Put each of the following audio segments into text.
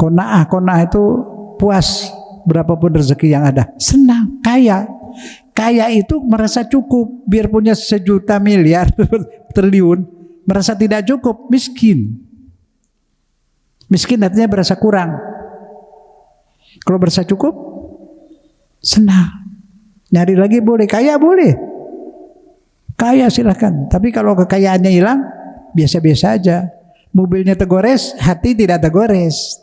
Qanaah itu puas berapapun rezeki yang ada, senang, kaya. Kaya itu merasa cukup, biar punya 1 juta miliar triliun, merasa tidak cukup, miskin. Miskin artinya berasa kurang. Kalau berasa cukup, senang. Nyari lagi boleh, kaya boleh. Kaya silahkan. Tapi kalau kekayaannya hilang, biasa-biasa aja. Mobilnya tergores, hati tidak tergores.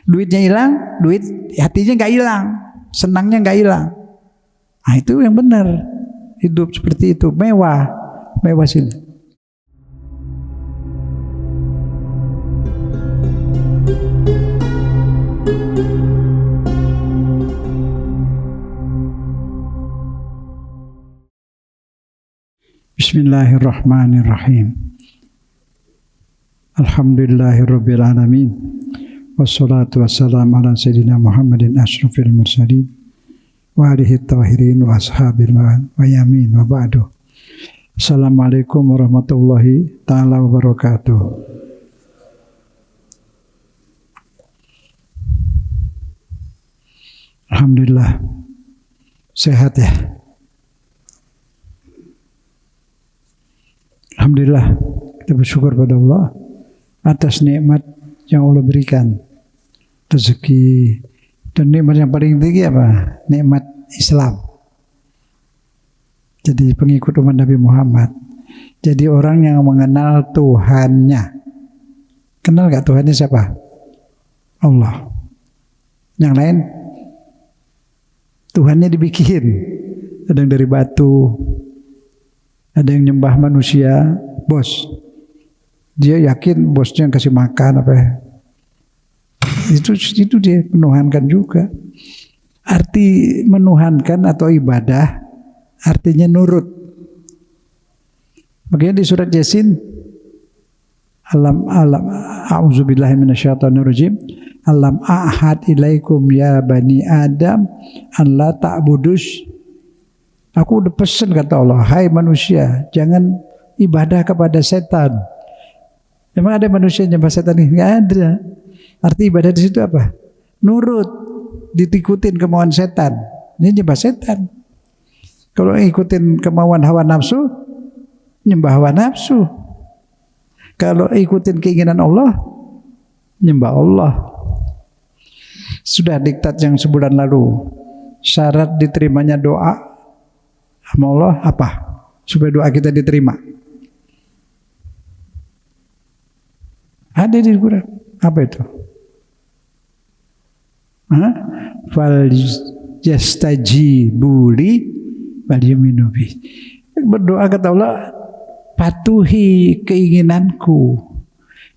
Duitnya hilang, hatinya nggak hilang, senangnya nggak hilang. Nah itu yang benar. Hidup seperti itu, mewah sini. Bismillahirrahmanirrahim. Alhamdulillahirabbil alamin. Wassalatu wassalamu ala sayyidina Muhammadin asyrafil mursalin wa alihi tahirin wa ashabil wa yamin wa ba'du. Assalamualaikum warahmatullahi ta'ala wabarakatuh. Alhamdulillah sehat ya. Alhamdulillah kita bersyukur pada Allah atas nikmat yang Allah berikan, rezeki, dan nikmat yang paling tinggi apa? Nikmat Islam. Jadi pengikut umat Nabi Muhammad. Jadi orang yang mengenal Tuhannya. Kenal gak Tuhannya siapa? Allah. Yang lain Tuhannya dibikin. Ada yang dari batu, ada yang nyembah manusia, bos. Dia yakin bosnya yang kasih makan apa ya. Itu dia menuhankan juga. Arti menuhankan atau ibadah artinya nurut. Makanya di surat Yasin, a'udzubillahi minasyaitonirrajim, alam ahad ilaikum ya bani Adam an la ta'budus. Aku udah pesan kata Allah, hai manusia, jangan ibadah kepada setan. Memang ada manusia yang nyembah setan ini? Nggak ada. Arti ibadah di situ apa? Nurut, ditikutin kemauan setan. Ini nyembah setan. Kalau ikutin kemauan hawa nafsu, nyembah hawa nafsu. Kalau ikutin keinginan Allah, nyembah Allah. Sudah diktat yang sebulan lalu, syarat diterimanya doa sama Allah apa? Supaya doa kita diterima. Ada di Quran. Apa itu? Fal yastajibu li wal yu'minu bi. Berdoa kata Allah, patuhi keinginanku,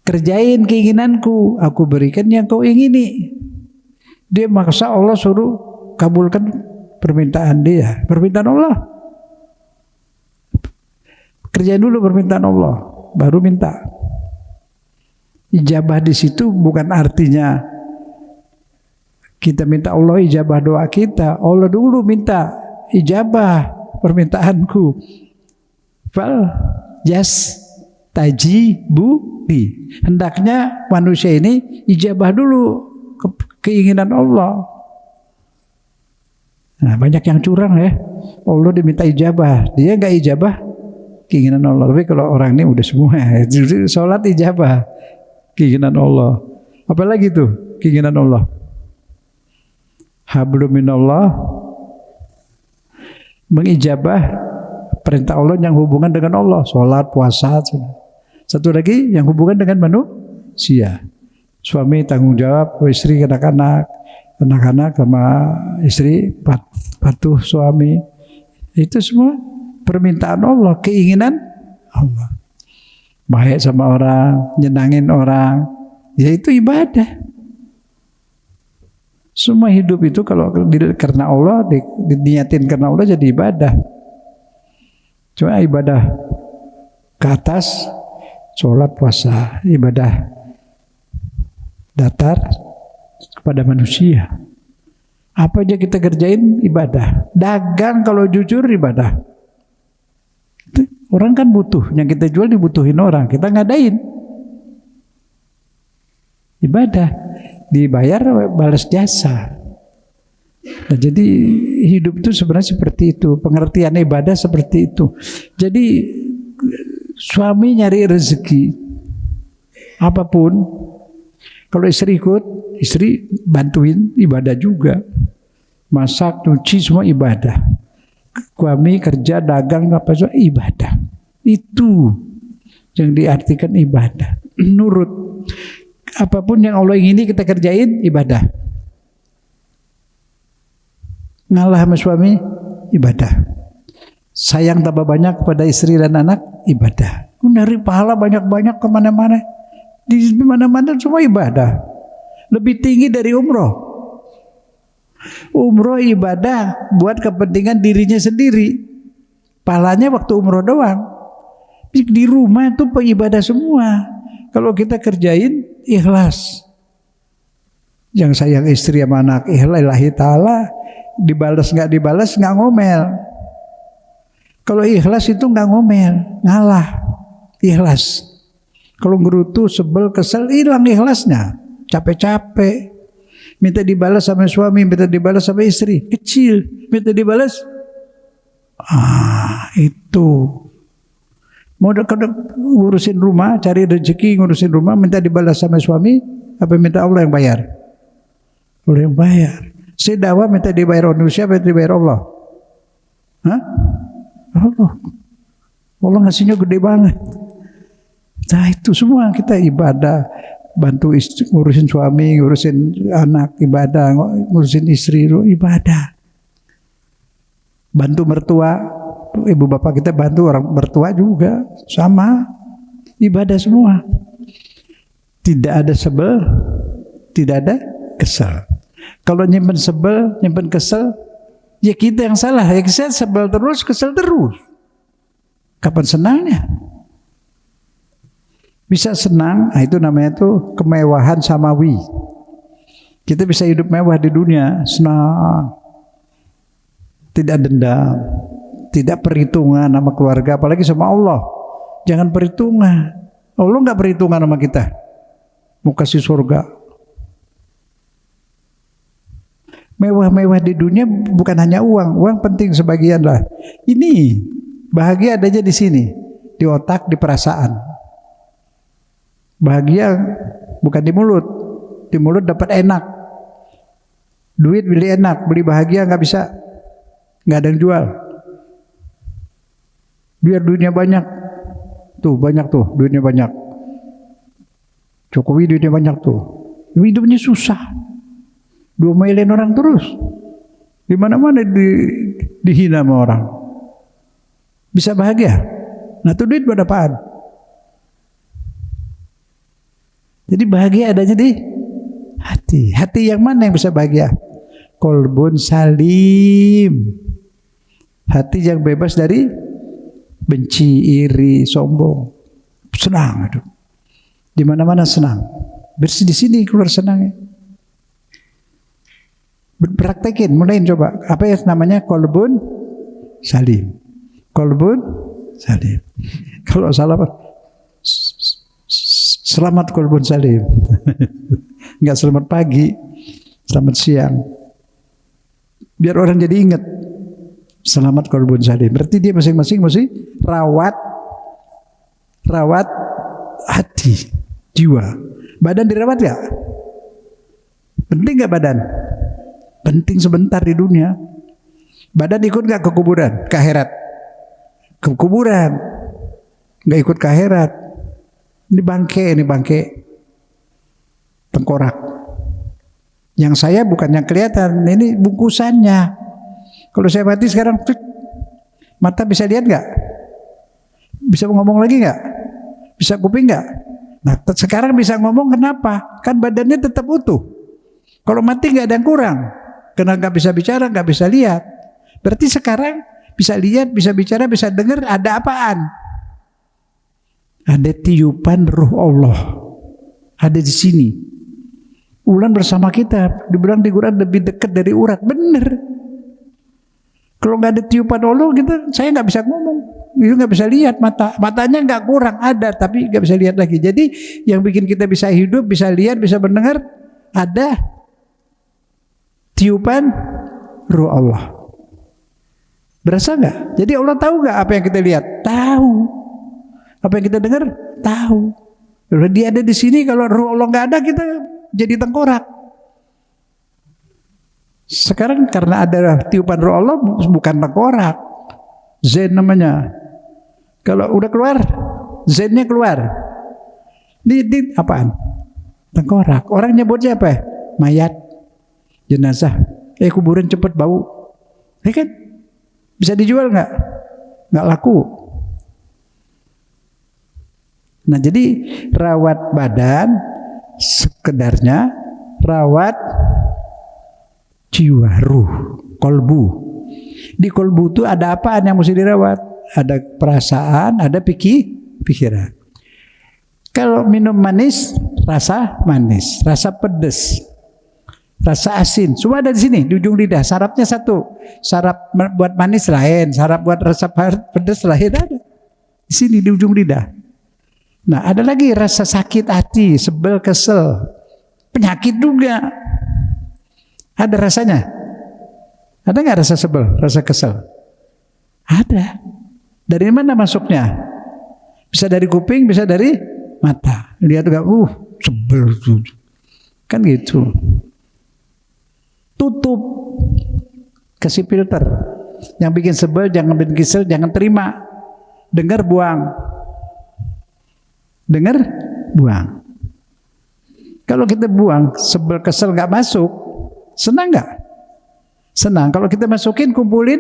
kerjain keinginanku, aku berikan yang kau ingini. Dia maksa Allah suruh kabulkan permintaan dia, permintaan Allah. Kerjain dulu permintaan Allah, baru minta. Ijabah di situ bukan artinya kita minta Allah ijabah doa kita. Allah dulu minta ijabah permintaanku. Fal yastajibu li. Hendaknya manusia ini ijabah dulu keinginan Allah. Nah, banyak yang curang ya. Allah diminta ijabah, dia enggak ijabah keinginan Allah. Tapi kalau orang ini udah semua, sholat ijabah keinginan Allah. Apalagi tuh keinginan Allah? Hablum minallah, mengijabah perintah Allah yang hubungan dengan Allah, sholat, puasa. Satu lagi yang hubungan dengan manusia, suami tanggung jawab, istri anak-anak sama istri patuh suami. Itu semua permintaan Allah, keinginan Allah. Baik sama orang, nyenangin orang, ya itu ibadah. Semua hidup itu kalau karena Allah, diniatin karena Allah jadi ibadah. Cuma ibadah ke atas, sholat, puasa, ibadah datar kepada manusia. Apa aja kita kerjain ibadah. Dagang kalau jujur ibadah. Orang kan butuh, yang kita jual dibutuhin orang, kita ngadain ibadah. dibayar balas jasa. Nah, jadi hidup itu sebenarnya seperti itu, pengertian ibadah seperti itu. Jadi suami nyari rezeki apapun, kalau istri ikut, istri bantuin ibadah juga, masak, cuci semua ibadah. Suami kerja, dagang, apa semua ibadah. Itu yang diartikan ibadah. Nurut. Apapun yang Allah ingini kita kerjain, ibadah. Ngalah sama suami, ibadah. Sayang tambah banyak kepada istri dan anak, ibadah. Dari pahala banyak-banyak kemana-mana. Di mana-mana semua ibadah. Lebih tinggi dari umroh. Umroh ibadah buat kepentingan dirinya sendiri. Pahalanya waktu umroh doang. Di rumah itu ibadah semua. Kalau kita kerjain ikhlas. Yang sayang istri sama anak, ikhlas ta'ala. Dibalas nggak dibalas nggak ngomel. Kalau ikhlas itu nggak ngomel, ngalah. Ikhlas. Kalau ngerutu, sebel, kesel, hilang ikhlasnya. Capek-capek. Minta dibalas sama suami, minta dibalas sama istri. Kecil, minta dibalas. Itu. Mau ngurusin rumah, cari rezeki, ngurusin rumah, minta dibalas sama suami, apa minta Allah yang bayar? Allah yang bayar. Saya dakwah minta dibayar manusia, minta dibayar Allah. Hah? Allah. Allah ngasihnya gede banget. Nah itu semua kita ibadah, bantu istri, ngurusin suami, ngurusin anak, ibadah, ngurusin istri, ibadah. Bantu mertua, ibu bapak kita bantu orang mertua juga, sama, ibadah semua. Tidak ada sebel, tidak ada kesel. Kalau nyimpen sebel, nyimpen kesel, ya kita yang salah. Ya kita sebel terus, kesel terus. Kapan senangnya? Bisa senang, itu namanya tuh kemewahan samawi. Kita bisa hidup mewah di dunia, senang. Tidak dendam, tidak perhitungan sama keluarga, apalagi sama Allah. Jangan perhitungan. Allah nggak perhitungan sama kita. Mau kasih surga. Mewah-mewah di dunia bukan hanya uang. Uang penting sebagian lah. Ini bahagia adanya di sini, di otak, di perasaan. Bahagia bukan di mulut. Di mulut dapat enak. Duit beli enak, beli bahagia nggak bisa. Nggak ada yang jual. Biar duitnya banyak. Tuh banyak tuh, duitnya banyak. Jokowi duitnya banyak tuh. Hidupnya susah. 2 miliar orang terus. Di mana-mana dihina sama orang. Bisa bahagia? Nah tuh duit buat apaan? Jadi bahagia adanya di hati. Hati yang mana yang bisa bahagia? Qalbun salim. Hati yang bebas dari benci, iri, sombong. Senang itu. Di mana-mana senang. Bersih di sini keluar senangnya. Praktekin, mulain coba. Apa yang namanya qalbun salim? Qalbun salim. Kalau salah selamat qalbun salim. Enggak selamat pagi, selamat siang. Biar orang jadi ingat. Selamat qalbun salim. Berarti dia masing-masing mesti rawat hati, jiwa. Badan dirawat gak? Penting gak badan? Penting sebentar di dunia. Badan ikut gak ke kuburan, ke akhirat? Ke kuburan. Gak ikut ke akhirat. Ini bangke. Tengkorak. Yang saya bukan yang kelihatan, ini bungkusannya. Kalau saya mati sekarang, mata bisa lihat gak? Bisa ngomong lagi gak? Bisa kuping gak? Nah sekarang bisa ngomong kenapa? Kan badannya tetap utuh. Kalau mati gak ada yang kurang. Karena gak bisa bicara, gak bisa lihat. Berarti sekarang bisa lihat, bisa bicara, bisa dengar, ada apaan? Ada tiupan ruh Allah. Ada di sini. Ulan bersama kita. Dibilang di Quran lebih dekat dari urat. Bener. Kalau nggak ada tiupan Allah, saya nggak bisa ngomong, itu nggak bisa lihat matanya nggak kurang ada, tapi nggak bisa lihat lagi. Jadi yang bikin kita bisa hidup, bisa lihat, bisa mendengar, ada tiupan ruh Allah. Berasa nggak? Jadi Allah tahu nggak apa yang kita lihat? Tahu. Apa yang kita dengar? Tahu. Kalau dia ada di sini, kalau ruh Allah nggak ada, kita jadi tengkorak. Sekarang karena ada tiupan ruh Allah, bukan tengkorak, zen namanya. Kalau udah keluar, zennya keluar. Ini apaan? Tengkorak. Orang nyebutnya apa? Mayat, jenazah. Kuburan cepet bau. Kan? Bisa dijual nggak? Nggak laku. Nah, jadi rawat badan sekedarnya, rawat jiwa, ruh, kolbu. Di kolbu itu ada apaan yang mesti dirawat? Ada perasaan, ada pikiran. Kalau minum manis, rasa manis, rasa pedas, rasa asin, semua ada di sini di ujung lidah. Sarapnya satu, sarap buat manis lain, sarap buat rasa pedas lain, ada di sini di ujung lidah. Nah, ada lagi rasa sakit hati, sebel, kesel, penyakit juga. Ada rasanya? Ada nggak rasa sebel, rasa kesel? Ada. Dari mana masuknya? Bisa dari kuping, bisa dari mata. Lihat juga, sebel tuh. Kan gitu. Tutup, kasih filter. Yang bikin sebel, jangan bikin kesel, jangan terima. Dengar, buang. Dengar, buang. Kalau kita buang, sebel, kesel nggak masuk, senang nggak? Senang. Kalau kita masukin, kumpulin,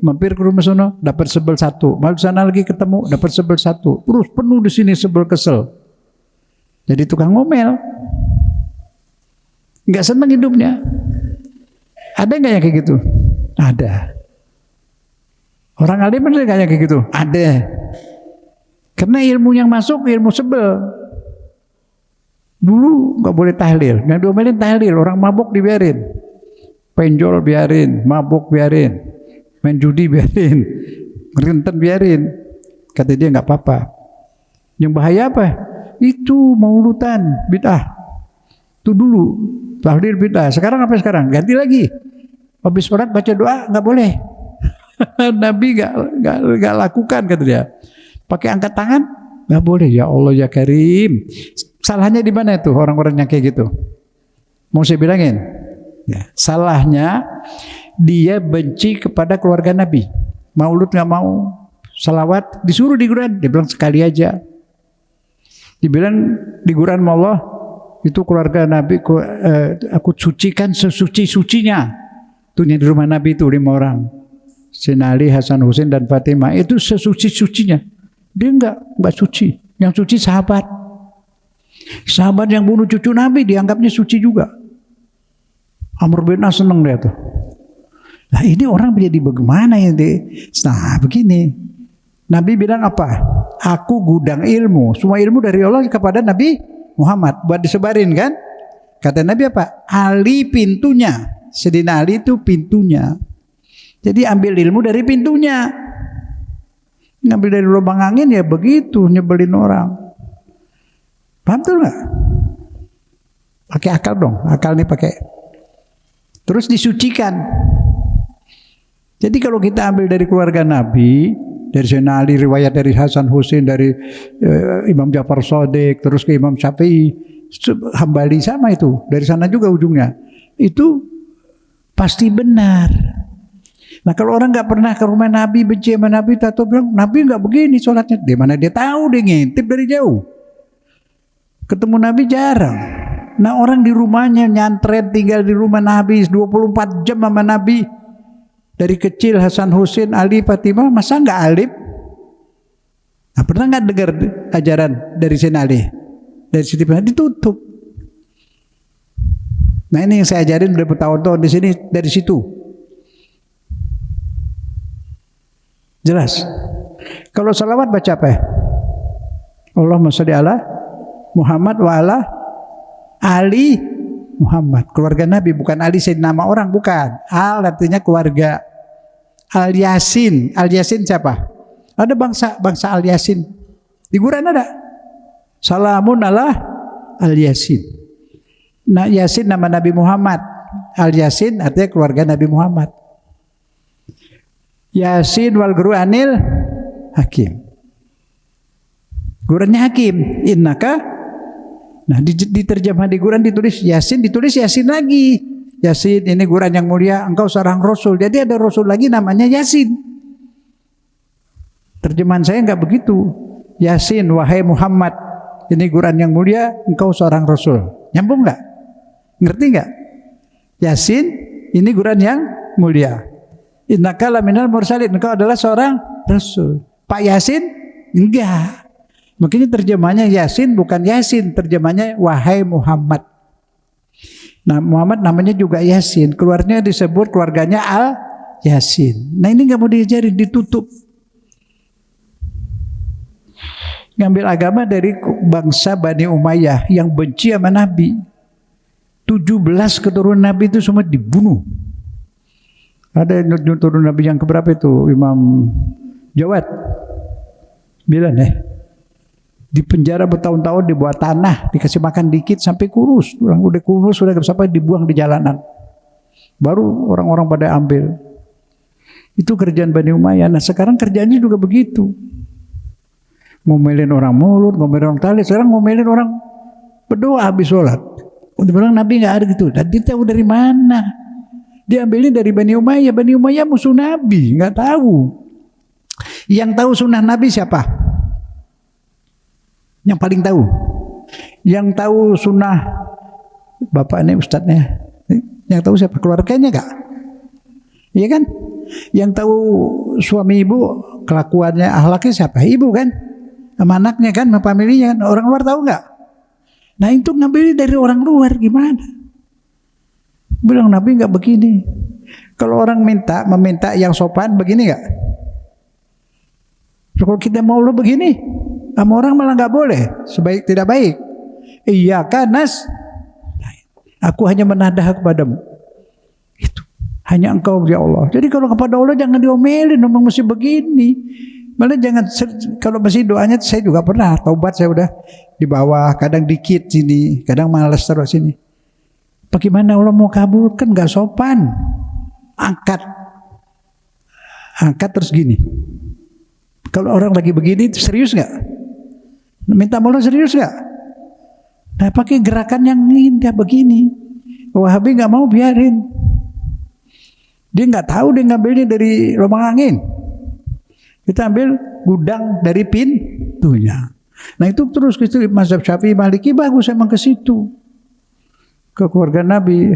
mampir ke rumah sono, dapat sebel satu. Malu sana lagi ketemu, dapat sebel satu. Terus penuh di sini sebel, kesel. Jadi tukang ngomel. Nggak senang hidupnya. Ada nggak yang kayak gitu? Ada. Orang alim ada nggak yang kayak gitu? Ada. Karena ilmu yang masuk, ilmu sebel. Dulu nggak boleh tahlil, yang diomelin tahlil. Orang mabuk dibiarin, penjol biarin, mabuk biarin, main judi biarin, ngerinten biarin. Kata dia nggak apa-apa. Yang bahaya apa? Itu maulutan, bid'ah. Itu dulu tahlil bid'ah. Sekarang apa sekarang? Ganti lagi. Habis sholat baca doa nggak boleh. Nabi nggak lakukan, kata dia. Pakai angkat tangan nggak boleh. Ya Allah ya Karim. Salahnya di mana itu orang-orang yang kayak gitu? Mau saya bilangin? Ya, salahnya dia benci kepada keluarga Nabi. Maulud nggak mau, salawat disuruh di Quran, dia bilang sekali aja. Dibilang di Quran Allah itu keluarga Nabi, aku sucikan sesuci-sucinya. Tuh yang di rumah Nabi itu 5 orang, Sayyidina Ali, Hasan, Husain dan Fatimah, itu sesuci-sucinya. Dia enggak suci. Yang suci sahabat. Sahabat yang bunuh cucu Nabi dianggapnya suci juga. Amr bin As seneng dia tuh. Nah, ini orang menjadi bagaimana ya? Nah, begini. Nabi bilang apa? Aku gudang ilmu. Semua ilmu dari Allah kepada Nabi Muhammad. Buat disebarin kan? Kata Nabi apa? Ali pintunya. Sayyidina Ali itu pintunya. Jadi ambil ilmu dari pintunya. Ngambil dari lubang angin ya begitu, nyebelin orang. Paham tuh nggak? Pakai akal dong, akal nih pakai. Terus disucikan. Jadi kalau kita ambil dari keluarga Nabi, dari Sayyidina Ali, riwayat dari Hasan Husain, dari Imam Ja'far Shadiq, terus ke Imam Syafi'i, Hambali sama itu, dari sana juga ujungnya. Itu pasti benar. Nah, kalau orang nggak pernah ke rumah Nabi, benci sama Nabi, tato bilang Nabi nggak begini sholatnya. Di mana dia tahu? Dia ngintip dari jauh. Ketemu Nabi jarang. Nah, orang di rumahnya nyantret, tinggal di rumah Nabi 24 jam sama Nabi. Dari kecil Hasan Husain, Ali, Fatimah, masa nggak alim? Nah, pernah nggak dengar ajaran dari Sayyidina Ali? Dari Siti Fatimah ditutup. Nah, ini yang saya ajarin udah bertahun-tahun di sini, dari situ. Jelas. Kalau salawat baca apa? Allahumma sholli ala Muhammad wa ala Ali Muhammad. Keluarga Nabi, bukan Ali Sayyidina nama orang, bukan. Al artinya keluarga. Al Yasin. Al Yasin siapa? Ada bangsa Al Yasin. Di Quran ada. Salamun ala Al Yasin. Nah, Yasin nama Nabi Muhammad. Al-Yasin artinya keluarga Nabi Muhammad. Yasin wal Qur'anil Hakim. Qurannya Hakim. Innaka. Nah, diterjemah di Quran ditulis Yasin, ditulis Yasin lagi. Yasin ini Quran yang mulia, engkau seorang rasul. Jadi ada rasul lagi namanya Yasin. Terjemahan saya enggak begitu. Yasin, wahai Muhammad, ini Quran yang mulia, engkau seorang rasul. Nyambung enggak? Ngerti enggak? Yasin, ini Quran yang mulia. Innaka laminal mursalin, engkau adalah seorang rasul. Pak Yasin? Enggak. Makanya terjemahnya Yasin bukan Yasin, terjemahnya wahai Muhammad. Nah, Muhammad namanya juga Yasin, keluarnya disebut keluarganya Al-Yasin. Nah, ini enggak mau diajarin, ditutup. Ngambil agama dari bangsa Bani Umayyah yang benci sama Nabi. 17 keturunan Nabi itu semua dibunuh. Ada turun Nabi yang keberapa itu? Imam Jawad 9 ya. Di penjara bertahun-tahun, dibawa tanah, dikasih makan dikit sampai kurus. Udah kurus, sudah sampai dibuang di jalanan. Baru orang-orang pada ambil. Itu kerjaan Bani Umayyah. Nah, sekarang kerjaannya juga begitu. Ngomelin orang mulut, ngomelin orang tali. Sekarang ngomelin orang berdoa habis sholat. Udah bilang Nabi nggak ada gitu. Dan dia tahu dari mana? Diambilnya dari Bani Umayyah. Bani Umayyah musuh Nabi, nggak tahu. Yang tahu sunnah Nabi siapa? Yang paling tahu. Yang tahu sunnah bapak ini ustadznya. Yang tahu siapa? Keluarganya nggak? Iya kan? Yang tahu suami ibu kelakuannya, akhlaknya siapa? Ibu kan? Sama anaknya kan, sama familinya kan. Orang luar tahu nggak? Nah, itu ngambil dari orang luar gimana? Bilang Nabi nggak begini. Kalau orang meminta yang sopan begini nggak? Kalau kita mau lo begini, sama orang malah nggak boleh. Sebaik tidak baik. Iya kan nas? Aku hanya menadah kepadamu. Itu hanya engkau ya Allah. Jadi kalau kepada Allah jangan diomelin, memang mesti begini. Malah jangan, kalau masih doanya saya juga pernah taubat, saya udah di bawah, kadang dikit sini, kadang malas taruh sini. Bagaimana Allah mau kabul? Kan nggak sopan. Angkat terus gini. Kalau orang lagi begini serius nggak? Minta Allah serius nggak? Nah, pakai gerakan yang indah begini. Wahabi nggak mau biarin. Dia nggak tahu, dia ngambilnya dari lubang angin. Kita ambil gudang dari pintunya. Nah, itu terus ke situ. Mazhab Syafi'i Maliki bagus emang ke situ. Ke keluarga Nabi.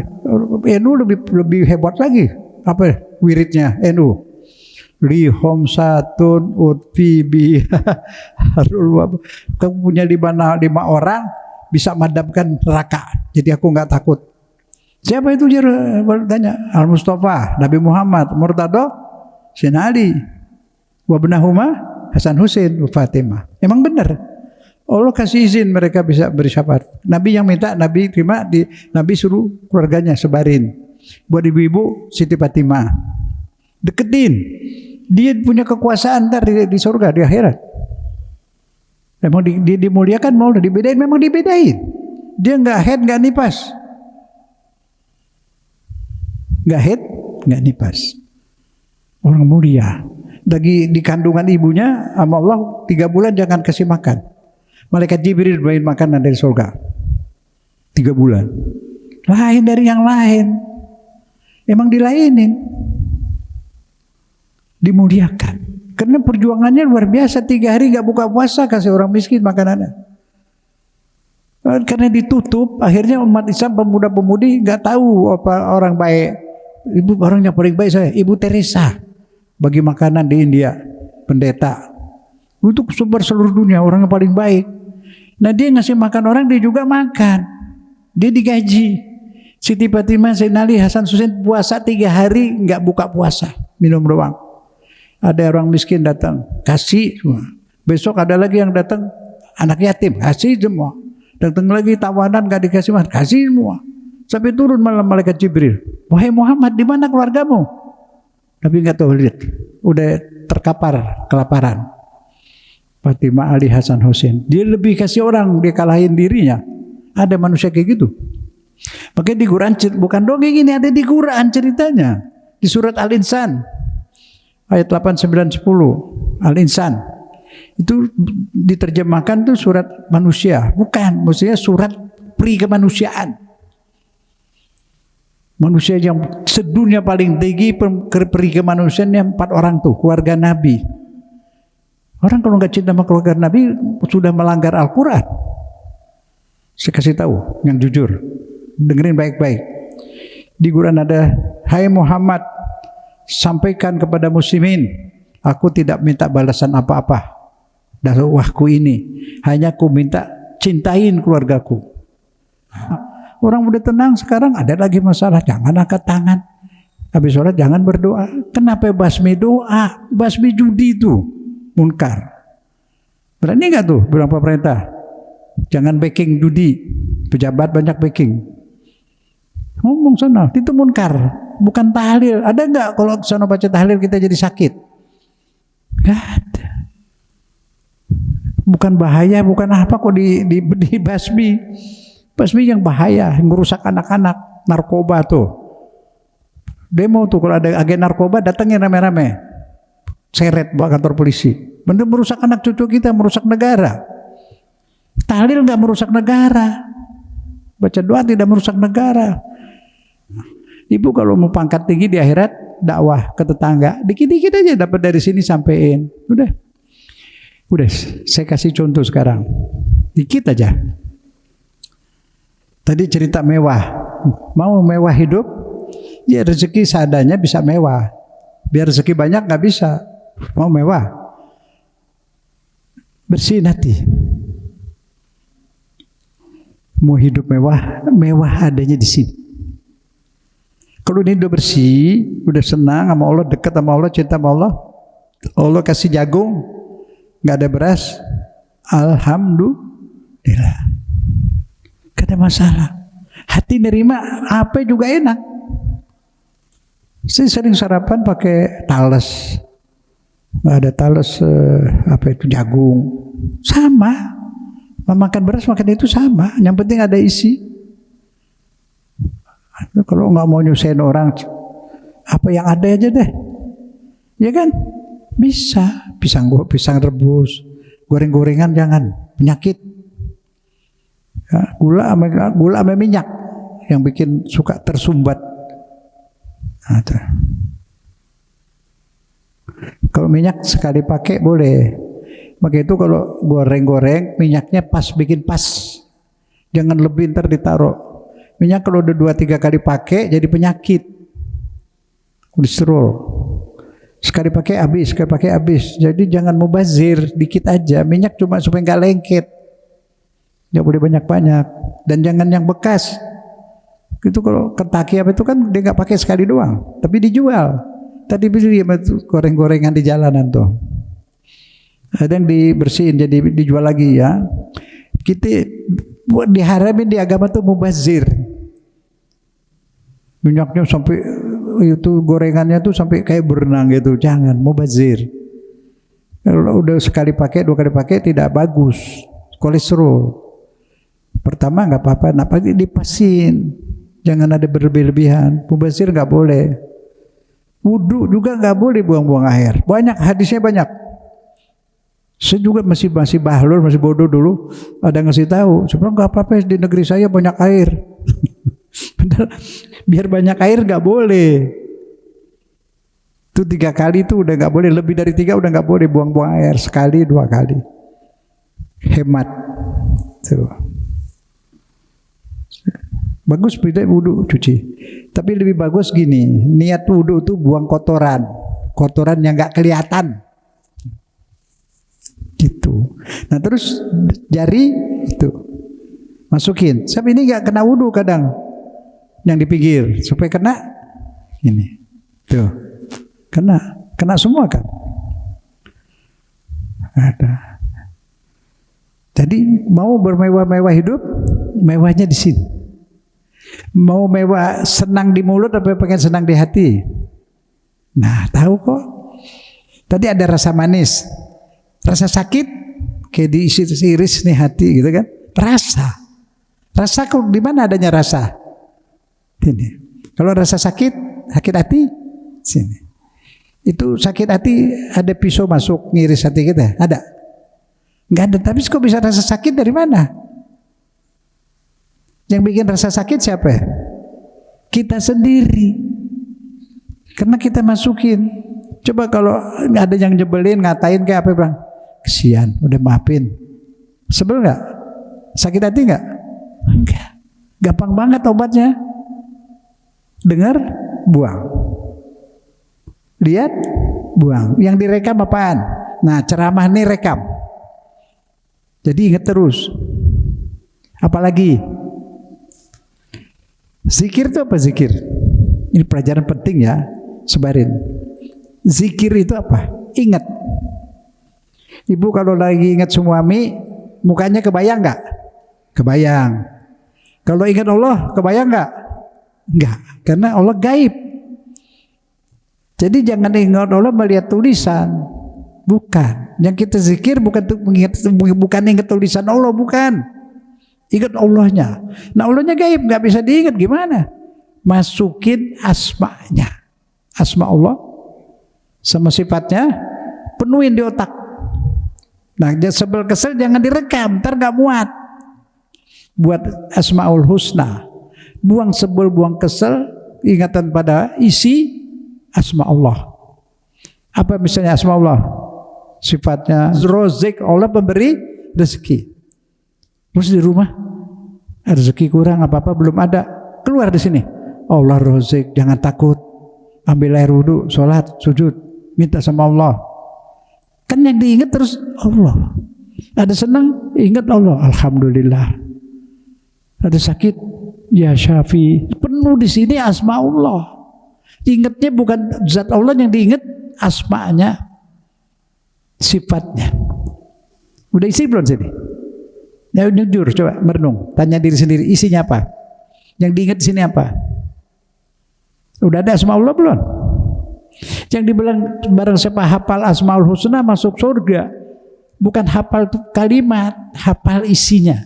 NU lebih hebat lagi. Apa wiridnya NU? Lihom satun utfi bi harul. Kamu punya 5 orang bisa madamkan neraka. Jadi aku nggak takut. Siapa itu? Dia bertanya. Al Mustafa, Nabi Muhammad, Murtado, Sayyidina Ali, wabnahuma Hasan Husain, Fatimah. Emang benar. Allah kasih izin mereka bisa bersyafaat. Nabi yang minta, Nabi terima, Nabi suruh keluarganya sebarin. Buat ibu-ibu Siti Fatimah. Deketin. Dia punya kekuasaan ntar di surga, di akhirat. Memang dia dimuliakan, mau dibedain, memang dibedain. Dia nggak head, nggak nipas. Nggak head, nggak nipas. Orang mulia. Lagi di kandungan ibunya sama Allah 3 bulan jangan kasih makan. Malaikat Jibril bawain makanan dari surga 3 bulan. Lain dari yang lain. Emang dilainin. Dimuliakan. Karena perjuangannya luar biasa. 3 hari gak buka puasa kasih orang miskin makanannya. Karena ditutup, akhirnya umat Islam pemuda-pemudi gak tahu apa orang baik. Ibu orangnya paling baik saya, Ibu Teresa. Bagi makanan di India, pendeta. Untuk seluruh dunia orang yang paling baik. Nah, dia ngasih makan orang, dia juga makan. Dia digaji. Siti Fatimah, Sayyidina Ali, Hasan Husain puasa 3 hari nggak buka puasa, minum doang. Ada orang miskin datang, kasih semua. Besok ada lagi yang datang anak yatim, kasih semua. Datang lagi tawanan nggak dikasih makan, kasih semua. Sampai turun malam malaikat Jibril. Wahai Muhammad, di mana keluargamu? Tapi nggak tahu, lihat, udah terkapar kelaparan. Fatimah, Ali, Hasan Husain. Dia lebih kasih orang, dia kalahin dirinya. Ada manusia kayak gitu. Makanya di Quran, bukan dongeng ini, ada di Quran ceritanya. Di surat Al-Insan ayat 8, 9, 10. Al-Insan itu diterjemahkan tuh surat manusia, bukan, maksudnya surat peri kemanusiaan. Manusia yang sedunia paling tinggi peri kemanusiaan 4 orang tuh, keluarga Nabi. Orang kalau nggak cinta sama keluarga Nabi sudah melanggar Al-Quran. Saya kasih tahu yang jujur, dengerin baik-baik. Di Quran ada, hai Muhammad, sampaikan kepada muslimin, aku tidak minta balasan apa-apa dakwahku ini, hanya aku minta cintain keluargaku. Orang udah tenang, sekarang ada lagi masalah, jangan angkat tangan. Habis sholat jangan berdoa. Kenapa basmi doa? Basmi judi itu munkar. Berani nggak tuh bilang pemerintah? Jangan backing judi, pejabat banyak backing. Ngomong sana, itu munkar, bukan tahlil. Ada nggak kalau sana baca tahlil kita jadi sakit? Nggak ada. Bukan bahaya, bukan apa kok di basmi. Basmi yang bahaya, yang merusak anak-anak, narkoba tuh. Demo tuh kalau ada agen narkoba datangin rame-rame. Seret bawa kantor polisi. Bener merusak anak cucu kita, merusak negara. Tahlil nggak merusak negara. Baca doa tidak merusak negara. Ibu kalau mau pangkat tinggi di akhirat, dakwah ke tetangga, dikit-dikit aja dapat dari sini sampein. Udah, saya kasih contoh sekarang, dikit aja. Tadi cerita mewah, mau mewah hidup, ya rezeki seadanya bisa mewah. Biar rezeki banyak nggak bisa, mau mewah, bersihin hati. Mau hidup mewah, mewah adanya di sini. Kalau ini udah bersih, udah senang sama Allah, dekat sama Allah, cinta sama Allah, Allah kasih jagung, nggak ada beras, alhamdulillah, gak ada masalah. Hati nerima apa juga enak. Saya sering sarapan pakai talas, nggak ada talas, apa itu jagung, sama. Makan beras makan itu sama, yang penting ada isi. Kalau nggak mau nyusahin orang, apa yang ada aja deh, ya kan? Bisa, pisang rebus, goreng-gorengan jangan, penyakit. Ya, gula sama minyak yang bikin suka tersumbat. Nah, kalau minyak sekali pakai boleh. Maka itu kalau goreng-goreng minyaknya pas, bikin pas, jangan lebih ntar ditaruh. Minyak kalau udah 2-3 kali pakai jadi penyakit, kolesterol. Sekali pakai habis, sekali pakai habis. Jadi jangan mubazir, dikit aja. Minyak cuma supaya nggak lengket, nggak boleh banyak-banyak. Dan jangan yang bekas. Itu kalau Kentucky apa itu kan dia nggak pakai sekali doang, tapi dijual. Tadi beli goreng-gorengan di jalanan tuh. Ada yang dibersihin jadi dijual lagi ya. Kita diharamin di agama tuh mubazir. Minyaknya sampai itu gorengannya tuh sampai kayak berenang gitu. Jangan mubazir. Kalau udah sekali pakai, 2 kali pakai tidak bagus. Kolesterol. Pertama nggak apa-apa, napaknya dipasin. Jangan ada berlebih-lebihan. Mubazir nggak boleh. Wudu juga nggak boleh buang-buang air. Banyak hadisnya banyak. Saya juga masih bahlul, masih bodoh dulu. Ada ngasih tahu, sebenarnya nggak apa-apa di negeri saya banyak air. Bener, biar banyak air nggak boleh. Itu 3 kali itu udah nggak boleh, lebih dari 3 udah nggak boleh buang-buang air. Sekali 2 kali. Hemat. Tuh. Bagus beda wudu cuci. Tapi lebih bagus gini, niat wudu itu buang kotoran yang nggak kelihatan. Gitu. Nah terus jari itu masukin. Sampai ini nggak kena wudu kadang, yang di pinggir supaya kena ini. Tuh, kena semua kan. Ada. Jadi mau bermewah-mewah hidup, mewahnya di sini. Mau mewah senang di mulut apa pengen senang di hati? Nah tahu kok. Tadi ada rasa manis. Rasa sakit kayak diiris nih hati gitu kan. Rasa di mana adanya rasa? Ini. Kalau rasa sakit hati sini. Itu sakit hati ada pisau masuk ngiris hati kita, ada? Enggak ada. Tapi kok bisa rasa sakit dari mana? Yang bikin rasa sakit siapa? Kita sendiri. Karena kita masukin. Coba kalau ada yang nyebelin, ngatain kayak apa, Bang? Kesian, udah maafin. Sebel nggak? Sakit hati nggak? Enggak. Gampang banget obatnya. Dengar, buang. Lihat, buang. Yang direkam apaan? Nah, ceramah ini rekam. Jadi ingat terus. Apalagi? Zikir itu apa zikir? Ini pelajaran penting ya, sebarin. Zikir itu apa? Ingat. Ibu kalau lagi ingat suami, mukanya kebayang nggak? Kebayang. Kalau ingat Allah, kebayang nggak? Enggak, karena Allah gaib. Jadi jangan ingat Allah melihat tulisan, bukan. Yang kita zikir bukan ingat tulisan Allah, bukan. Ingat Allahnya. Nah Allahnya gaib, nggak bisa diingat gimana? Masukin asma'nya, asma Allah sama sifatnya, penuhin di otak. Nah sebel kesel jangan direkam, ntar nggak muat. Buat Asmaul Husna, buang sebel, buang kesel, ingatan pada isi asma Allah. Apa misalnya asma Allah? Sifatnya Rozik, Allah pemberi rezeki. Terus di rumah rezeki kurang apa-apa belum ada, keluar di sini. Allah Rozik, jangan takut. Ambil air wudhu, sholat, sujud, minta sama Allah. Kan yang diingat terus Allah. Ada senang, ingat Allah, alhamdulillah. Ada sakit, ya Syafi. Penuh di sini asma Allah. Ingatnya bukan zat Allah yang diingat, asma'nya, sifatnya. Udah isi belum sini? Ya jujur, coba merenung, tanya diri sendiri, isinya apa? Yang diingat di sini apa? Udah ada asma Allah belum? Yang dibilang barang siapa hafal Asmaul Husna masuk surga, bukan hafal kalimat, hafal isinya.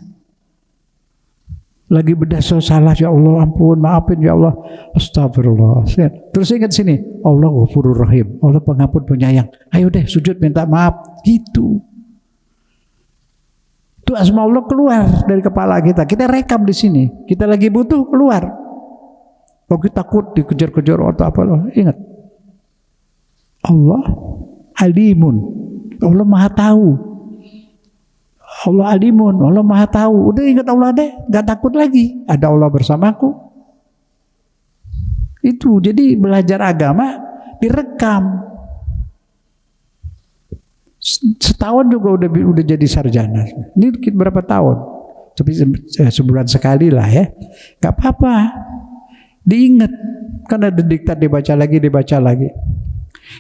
Lagi berdosa salah, ya Allah ampun, maafin ya Allah, astagfirullah. Terus ingat sini, Allah Ghafurur Rahim, Allah pengampun penyayang. Ayo deh sujud minta maaf, gitu. Itu asma Allah keluar dari kepala kita. Kita rekam di sini. Kita lagi butuh keluar. Kalau kita takut dikejar-kejar atau apa, ingat. Allah Alimun, Allah Maha Tahu. Allah Alimun, Allah Maha Tahu. Udah ingat Allah deh, gak takut lagi. Ada Allah bersamaku. Itu jadi belajar agama direkam. Setahun juga udah jadi sarjana. Ini berapa tahun? Tapi sebulan sekali lah ya. Gak apa-apa. Diingat. Kan ada diktat dibaca lagi.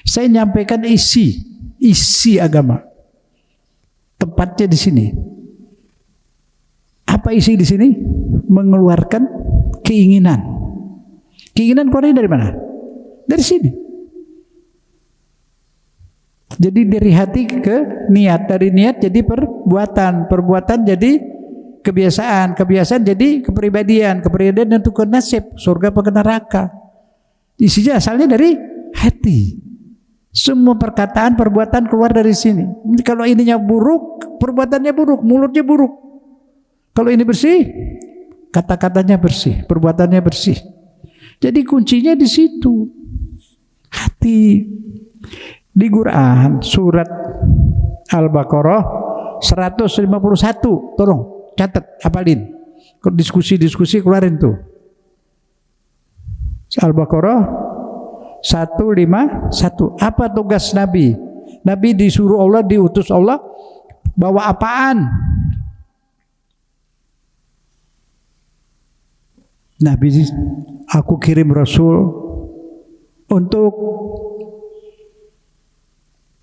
Saya nyampaikan isi agama. Tempatnya di sini. Apa isi di sini? Mengeluarkan keinginan. Keinginan keluarnya dari mana? Dari sini. Jadi dari hati ke niat, dari niat jadi perbuatan, perbuatan jadi kebiasaan, kebiasaan jadi kepribadian, kepribadian itu ke nasib, surga apa ke neraka. Isinya asalnya dari hati. Semua perkataan, perbuatan keluar dari sini. Kalau ininya buruk, perbuatannya buruk, mulutnya buruk. Kalau ini bersih, kata-katanya bersih, perbuatannya bersih. Jadi kuncinya di situ. Hati. Di Quran surat Al-Baqarah 151. Tolong catat, hafalin. Diskusi-diskusi keluarin tuh. Al-Baqarah 151. Apa tugas Nabi? Nabi disuruh Allah, diutus Allah bawa apaan? Nabi, aku kirim Rasul untuk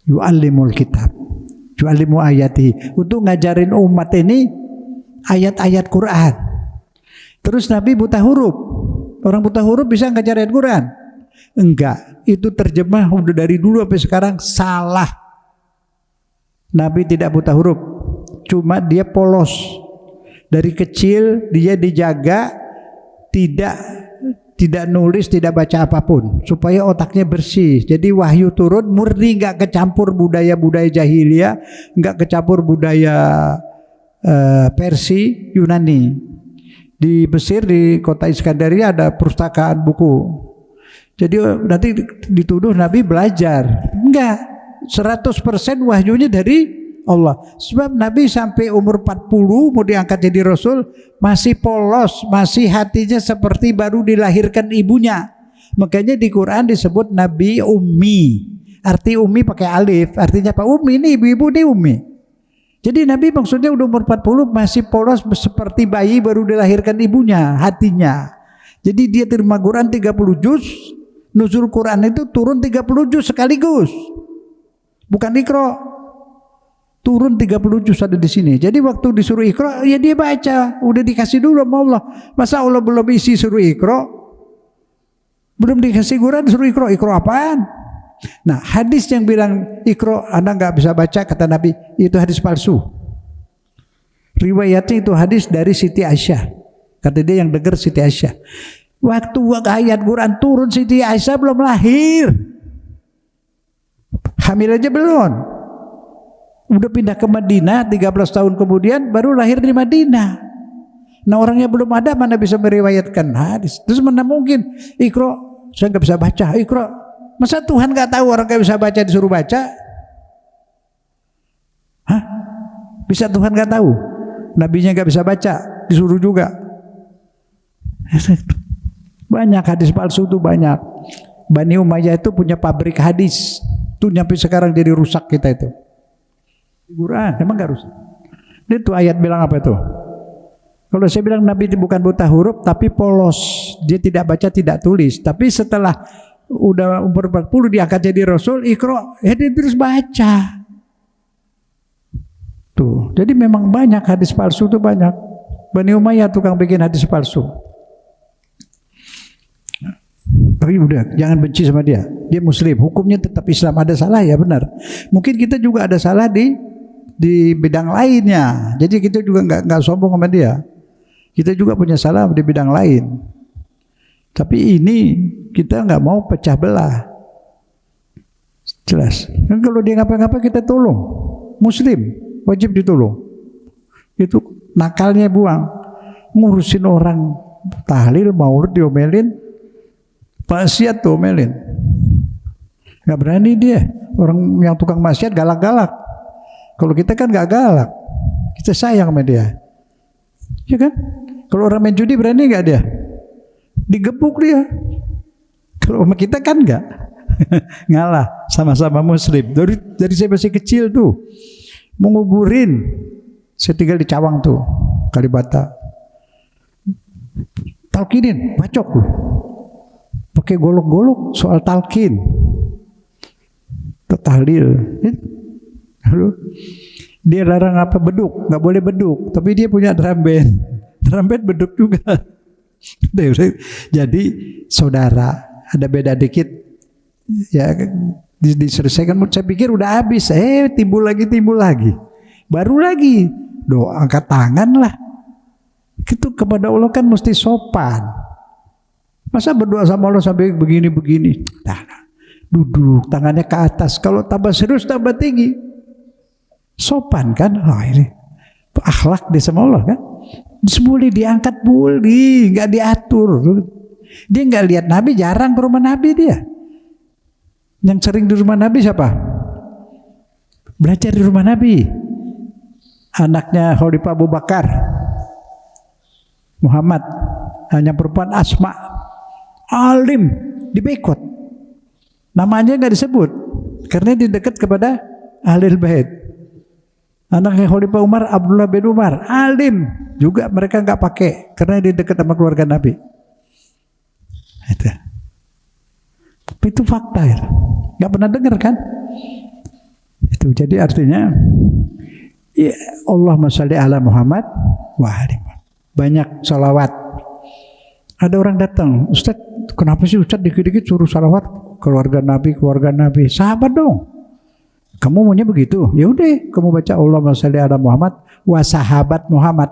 yu'allimul kitab, yu'allimu ayati, untuk ngajarin umat ini ayat-ayat Quran. Terus Nabi buta huruf. Orang buta huruf bisa ngajarin Quran? Enggak, itu terjemah udah dari dulu sampai sekarang salah. Nabi tidak buta huruf, cuma dia polos. Dari kecil dia dijaga tidak tidak nulis, tidak baca apapun, supaya otaknya bersih. Jadi wahyu turun murni, nggak kecampur budaya-budaya jahiliyah, nggak kecampur budaya Persia, Yunani. Di Mesir, di kota Iskandaria ada perpustakaan buku. Jadi nanti dituduh Nabi belajar. Enggak, 100% wahyunya dari Allah. Sebab Nabi sampai umur 40 mau diangkat jadi Rasul masih polos, masih hatinya seperti baru dilahirkan ibunya. Makanya di Quran disebut Nabi Ummi. Arti Ummi pakai alif. Artinya apa? Ummi ini ibu-ibu ini Ummi. Jadi Nabi maksudnya udah umur 40 masih polos seperti bayi baru dilahirkan ibunya, hatinya. Jadi dia terima Quran 30 juz, nuzul Quran itu turun 30 juz sekaligus. Bukan Iqra. Turun 30 juz ada di sini. Jadi waktu disuruh Iqra, ya dia baca, udah dikasih dulu sama Allah. Masa Allah belum isi suruh Iqra? Belum dikasih Quran disuruh Iqra, Iqra apaan? Nah, hadis yang bilang Iqra Anda nggak bisa baca kata Nabi, itu hadis palsu. Riwayatnya itu hadis dari Siti Aisyah. Kata dia yang dengar Siti Aisyah. Waktu ayat Quran turun Siti Aisyah belum lahir. Hamil aja belum. Udah pindah ke Madinah 13 tahun kemudian baru lahir di Madinah. Nah, orangnya belum ada, mana bisa meriwayatkan hadis. Terus mana mungkin Iqra saya nggak bisa baca, Iqra. Masa Tuhan nggak tahu orang nggak bisa baca disuruh baca? Hah? Bisa Tuhan nggak tahu? Nabinya nggak bisa baca disuruh juga. Banyak hadis palsu itu banyak. Bani Umayyah itu punya pabrik hadis. Tuh nyampe sekarang jadi rusak kita itu. Quran emang nggak rusak. Itu ayat bilang apa itu? Kalau saya bilang Nabi bukan buta huruf tapi polos. Dia tidak baca tidak tulis. Tapi setelah udah umur 40 diangkat jadi Rasul, Iqra, ya dia terus baca. Tuh, jadi memang banyak hadis palsu itu banyak. Bani Umayyah tukang bikin hadis palsu. Tapi udah, jangan benci sama dia. Dia Muslim, hukumnya tetap Islam. Ada salah ya benar. Mungkin kita juga ada salah di bidang lainnya. Jadi kita juga nggak sombong sama dia. Kita juga punya salah di bidang lain. Tapi ini kita nggak mau pecah belah. Jelas. Kan kalau dia ngapa-ngapa kita tolong. Muslim wajib ditolong. Itu nakalnya buang. Ngurusin orang tahlil, maulid diomelin, maksiat diomelin. Nggak berani dia. Orang yang tukang maksiat galak-galak. Kalau kita kan nggak galak. Kita sayang sama dia. Ya kan? Kalau orang main judi berani nggak dia? Digebuk dia. Kalau sama kita kan enggak. Ngalah, sama-sama Muslim. Dari saya masih kecil tuh mau nguburin. Saya tinggal di Cawang tuh, Kalibata. Talkinin, bacok tuh. Pakai golok-golok soal talkin. Tahlil. Lalu dia larang apa beduk, nggak boleh beduk. Tapi dia punya drum band. Drum band beduk juga. Jadi saudara ada beda dikit ya diselesaikan. Saya pikir udah habis, timbul lagi baru lagi doa angkat tangan lah. Itu kepada Allah kan mesti sopan. Masa berdoa sama Allah sampai begini-begini? Nah, duduk tangannya ke atas. Kalau tambah serius tambah tinggi. Sopan kan? Ini akhlak dia sama Allah kan? Boleh diangkat, boleh, nggak diatur. Dia nggak lihat Nabi, jarang ke rumah Nabi dia. Yang sering di rumah Nabi siapa? Belajar di rumah Nabi. Anaknya Khalifah Abu Bakar, Muhammad, hanya perempuan Asma, alim, dibekot. Namanya nggak disebut, karena dia dekat kepada Ahlul Bait. Anaknya Khalifah Umar, Abdullah bin Umar, alim juga, mereka nggak pakai karena dia dekat sama keluarga Nabi. Itu fakta ya, nggak pernah dengar kan? Itu jadi artinya ya, Allahumma sholli ala Muhammad wa ali Muhammad. Banyak salawat. Ada orang datang, Ustaz, kenapa sih Ustaz dikit-dikit suruh salawat keluarga Nabi? Sahabat dong. Kamu maunya begitu? Ya udah, kamu baca Allahumma sholli ala Muhammad wa sahabat Muhammad.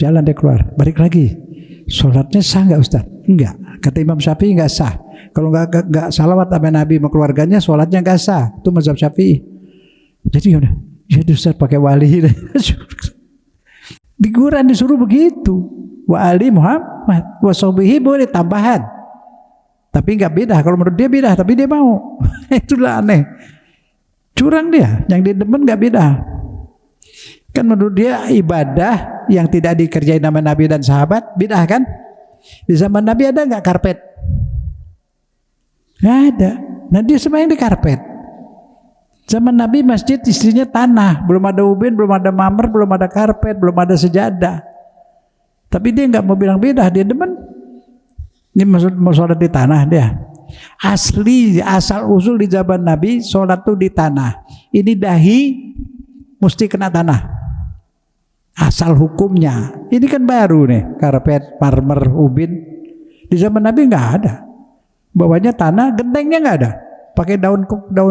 Jalan dia keluar, balik lagi. Sholatnya sah nggak Ustaz? Enggak. Kata Imam Syafi'i nggak sah. Kalau nggak salawat sama Nabi sama keluarganya, sholatnya nggak sah. Itu mazhab Syafi'i. Jadi udah, jadi Ustaz pakai wali. Di Quran disuruh begitu. Wa ali Muhammad wa sahbihi boleh tambahan. Tapi nggak beda. Kalau menurut dia beda, tapi dia mau. Itulah aneh. Curang dia. Yang dia demen nggak beda. Kan menurut dia ibadah yang tidak dikerjain nama Nabi dan sahabat bidah kan? Di zaman Nabi ada nggak karpet? Nggak ada. Nah dia sembahyang di karpet. Zaman Nabi masjid istrinya tanah, belum ada ubin, belum ada mamer, belum ada karpet, belum ada sejadah. Tapi dia nggak mau bilang bidah, dia demen. Ini maksud mau sholat di tanah dia. Asli asal usul di zaman Nabi sholat tuh di tanah. Ini dahi mesti kena tanah. Asal hukumnya. Ini kan baru nih, karpet, marmer, ubin. Di zaman Nabi nggak ada. Bawahnya tanah, gentengnya nggak ada. Pakai daun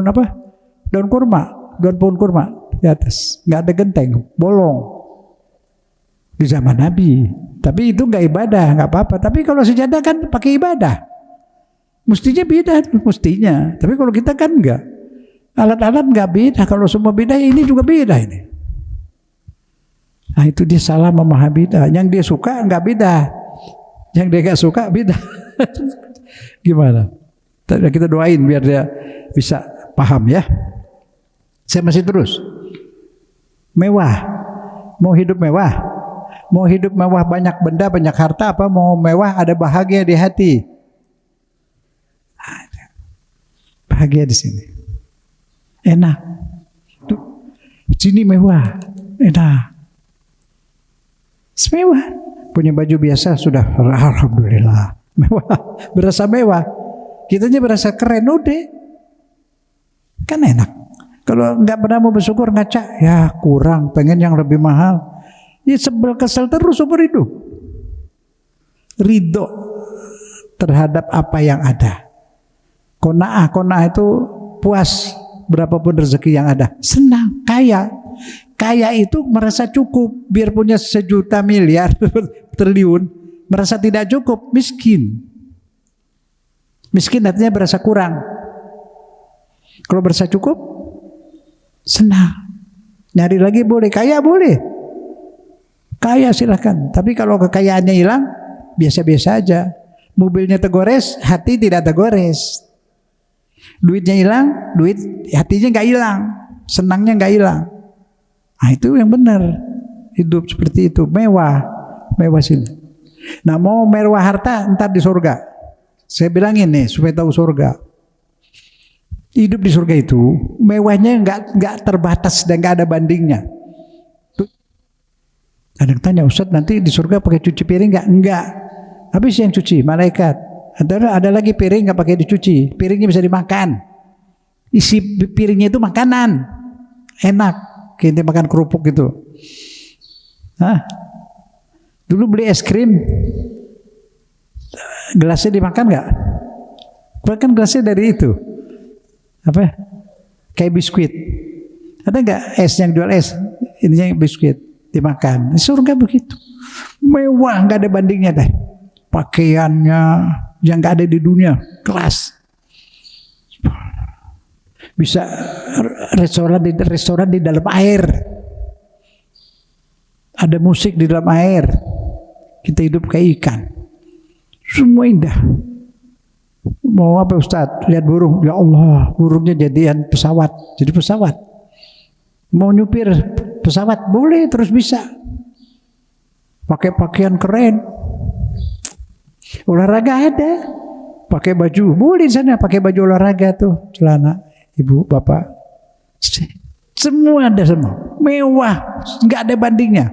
apa? Daun kurma, daun pohon kurma di atas. Nggak ada genteng, bolong. Di zaman Nabi. Tapi itu nggak ibadah, nggak apa-apa. Tapi kalau sejadah kan pakai ibadah. Mestinya beda, mestinya. Tapi kalau kita kan nggak. Alat-alat nggak beda. Kalau semua beda, ini juga beda ini. Nah itu dia salah memahami beda. Yang dia suka nggak beda, yang dia nggak suka beda. Gimana? Kita doain biar dia bisa paham ya. Saya masih terus. Mewah, mau hidup mewah, mau hidup mewah banyak benda banyak harta apa mau mewah ada bahagia di hati? Bahagia di sini, enak. Tuh, sini mewah, enak. Semewah, punya baju biasa sudah alhamdulillah mewah, berasa mewah, kitanya berasa keren udah, kan enak. Kalau nggak pernah mau bersyukur ngaca, ya kurang, pengen yang lebih mahal, ya sebel kesel terus umur hidup. Ridho terhadap apa yang ada, qanaah itu puas berapapun rezeki yang ada, senang, kaya. Kaya itu merasa cukup, biar punya 1 juta miliar triliun, merasa tidak cukup, miskin. Miskin artinya berasa kurang. Kalau berasa cukup, senang. Nyari lagi boleh, kaya boleh. Kaya silakan. Tapi kalau kekayaannya hilang, biasa-biasa aja. Mobilnya tergores, hati tidak tergores. Duitnya hilang, hatinya nggak hilang, senangnya nggak hilang. Nah itu yang benar, hidup seperti itu, mewah sini. Nah mau mewah harta entar di surga. Saya bilangin nih supaya tahu surga. Hidup di surga itu mewahnya nggak terbatas dan nggak ada bandingnya. Ada yang tanya, Ustaz nanti di surga pakai cuci piring nggak? Enggak. Habis yang cuci malaikat. Ada lagi piring nggak pakai dicuci, piringnya bisa dimakan. Isi piringnya itu makanan, enak. Kita makan kerupuk gitu. Hah? Dulu beli es krim, gelasnya dimakan nggak? Bahkan gelasnya dari itu, apa? Kayak biskuit. Ada nggak es yang jual es? Ininya biskuit dimakan. Surga begitu, mewah nggak ada bandingnya deh. Pakaiannya yang nggak ada di dunia, kelas. Bisa restoran di dalam air, ada musik di dalam air, kita hidup kayak ikan, semua indah. Mau apa Ustaz? Lihat burung, ya Allah, burungnya jadian pesawat, jadi pesawat. Mau nyupir pesawat boleh, terus bisa. Pakai pakaian keren, olahraga ada, pakai baju boleh di sana, pakai baju olahraga tuh, celana. Ibu, bapak, semua ada, semua mewah, nggak ada bandingnya,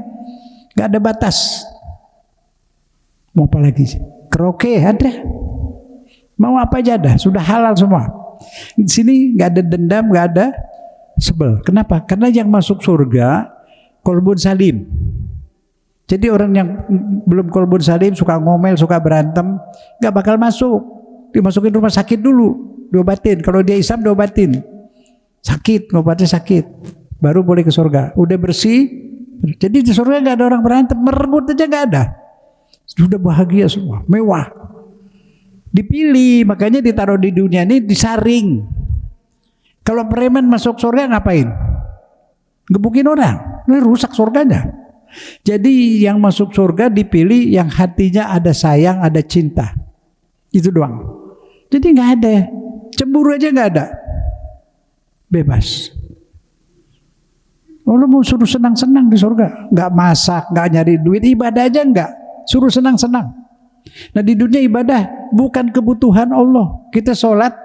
nggak ada batas. Mau apa lagi? Karaoke ada, mau apa aja ada, sudah halal semua. Di sini nggak ada dendam, nggak ada sebel. Kenapa? Karena yang masuk surga kolbun salim. Jadi orang yang belum kolbun salim, suka ngomel, suka berantem, nggak bakal masuk. Dimasukin rumah sakit dulu, diobatin. Kalau dia Islam diobatin, sakit, ngobatnya sakit, baru boleh ke surga. Udah bersih, Jadi di surga nggak ada orang berantem, merebut aja nggak ada. Sudah bahagia semua, mewah. Dipilih, makanya ditaruh di dunia ini disaring. Kalau preman masuk surga ngapain? Gebukin orang, ini rusak surganya. Jadi yang masuk surga dipilih yang hatinya ada sayang, ada cinta. Itu doang. Jadi nggak ada, cemburu aja nggak ada. Bebas. Lu mau suruh senang-senang di surga, nggak masak, nggak nyari duit, ibadah aja nggak, suruh senang-senang. Nah di dunia ibadah bukan kebutuhan Allah. Kita sholat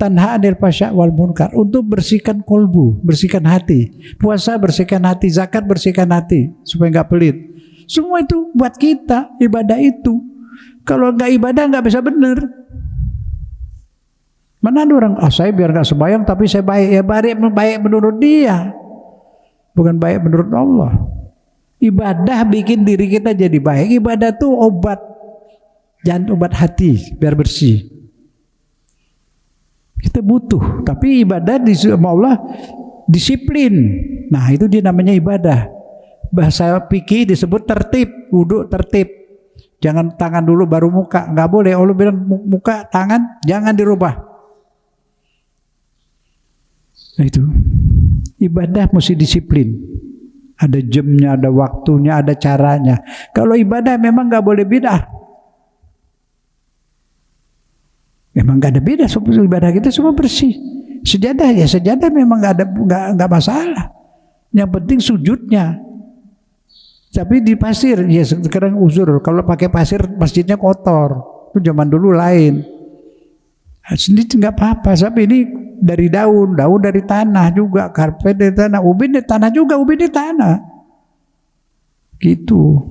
tanha anil fasya wal munkar untuk bersihkan kolbu, bersihkan hati. Puasa bersihkan hati, zakat bersihkan hati supaya nggak pelit. Semua itu buat kita ibadah itu. Kalau nggak ibadah nggak bisa bener. Mana ada orang, saya biar nggak sembahyang tapi saya baik, ya baik menurut dia, bukan baik menurut Allah. Ibadah bikin diri kita jadi baik. Ibadah tuh obat, jangan obat hati biar bersih. Kita butuh, tapi ibadah di sama Allah disiplin. Nah itu dia namanya ibadah. Bahasa fikih disebut tertib, wudhu tertib. Jangan tangan dulu baru muka, nggak boleh. Allah bilang muka, tangan jangan dirubah. Nah itu ibadah mesti disiplin. Ada jamnya, ada waktunya, ada caranya. Kalau ibadah memang nggak boleh bid'ah. Memang nggak ada beda. Ibadah kita semua bersih. Sejadah ya sejadah memang nggak masalah. Yang penting sujudnya. Tapi di pasir ya sekarang uzur. Kalau pakai pasir masjidnya kotor. Itu zaman dulu lain. Sendiri nggak apa-apa. Tapi ini dari daun dari tanah juga, karpet dari tanah, ubin dari tanah juga, ubin dari tanah. Gitu.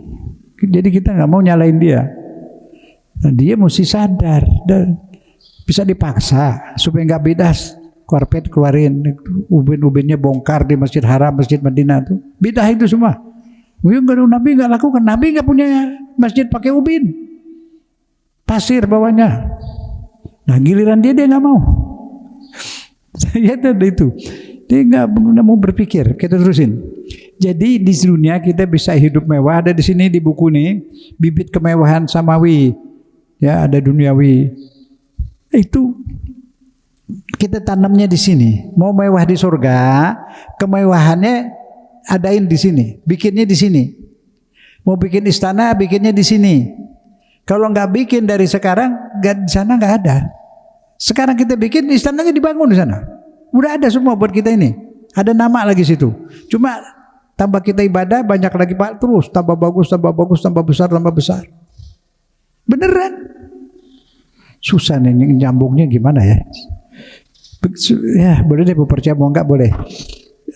Jadi kita nggak mau nyalain dia. Nah, dia mesti sadar dan bisa dipaksa supaya nggak bidas. Karpet keluarin, ubin-ubinnya bongkar di Masjid Haram, Masjid Madinah tuh. Bidah itu semua. Nabi nggak lakukan. Nabi nggak punya masjid pakai ubin, pasir bawahnya. Nah giliran dia nggak mau. Saya tadi itu dia nggak mau berpikir. Kita terusin. Jadi di dunia kita bisa hidup mewah. Ada di sini di buku nih bibit kemewahan samawi. Ya ada duniawi. Itu kita tanamnya di sini. Mau mewah di surga, kemewahannya adain di sini, bikinnya di sini. Mau bikin istana, bikinnya di sini. Kalau nggak bikin dari sekarang, di sana nggak ada. Sekarang kita bikin istananya dibangun di sana. Udah ada semua buat kita ini. Ada nama lagi situ. Cuma tambah kita ibadah banyak lagi Pak, terus tambah bagus, tambah bagus, tambah besar, tambah besar. Beneran. Susah nih nyambungnya gimana ya? Ya boleh deh percaya mau nggak boleh.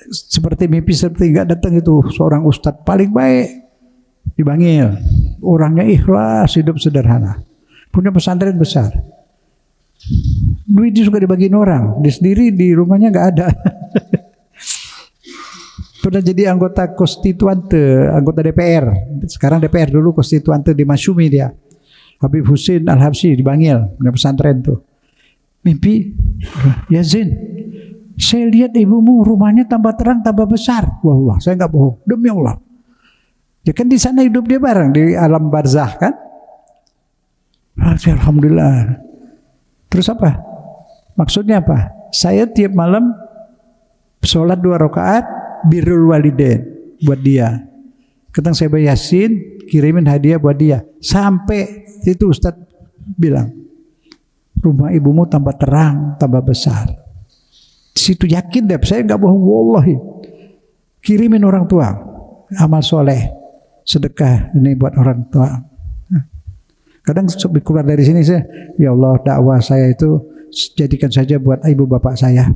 Seperti mimpi seperti nggak datang itu seorang ustadz paling baik di Bangil. Orangnya ikhlas, hidup sederhana. Punya pesantren besar. Duitnya suka dibagiin orang, dia sendiri di rumahnya nggak ada. Pernah jadi anggota konstituante, anggota DPR. Sekarang DPR, dulu konstituante di Masyumi dia. Habib Husin Al-Habsyi di Bangil, punya pesantren tuh. Mimpi, ya Zin, saya lihat ibumu rumahnya tambah terang, tambah besar. Wallah, saya nggak bohong, demi Allah. Ya kan di sana hidup dia bareng di alam barzah kan? Alhamdulillah. Terus apa? Maksudnya apa? Saya tiap malam sholat 2 rakaat birrul walidain buat dia. Kadang saya baca Yasin, kirimin hadiah buat dia. Sampai itu Ustadz bilang, rumah ibumu tambah terang, tambah besar. Di situ yakin deh, saya nggak bohong, wallahi. Kirimin orang tua, amal soleh, sedekah ini buat orang tua. Kadang keluar dari sini saya, ya Allah dakwah saya itu jadikan saja buat ibu bapak saya.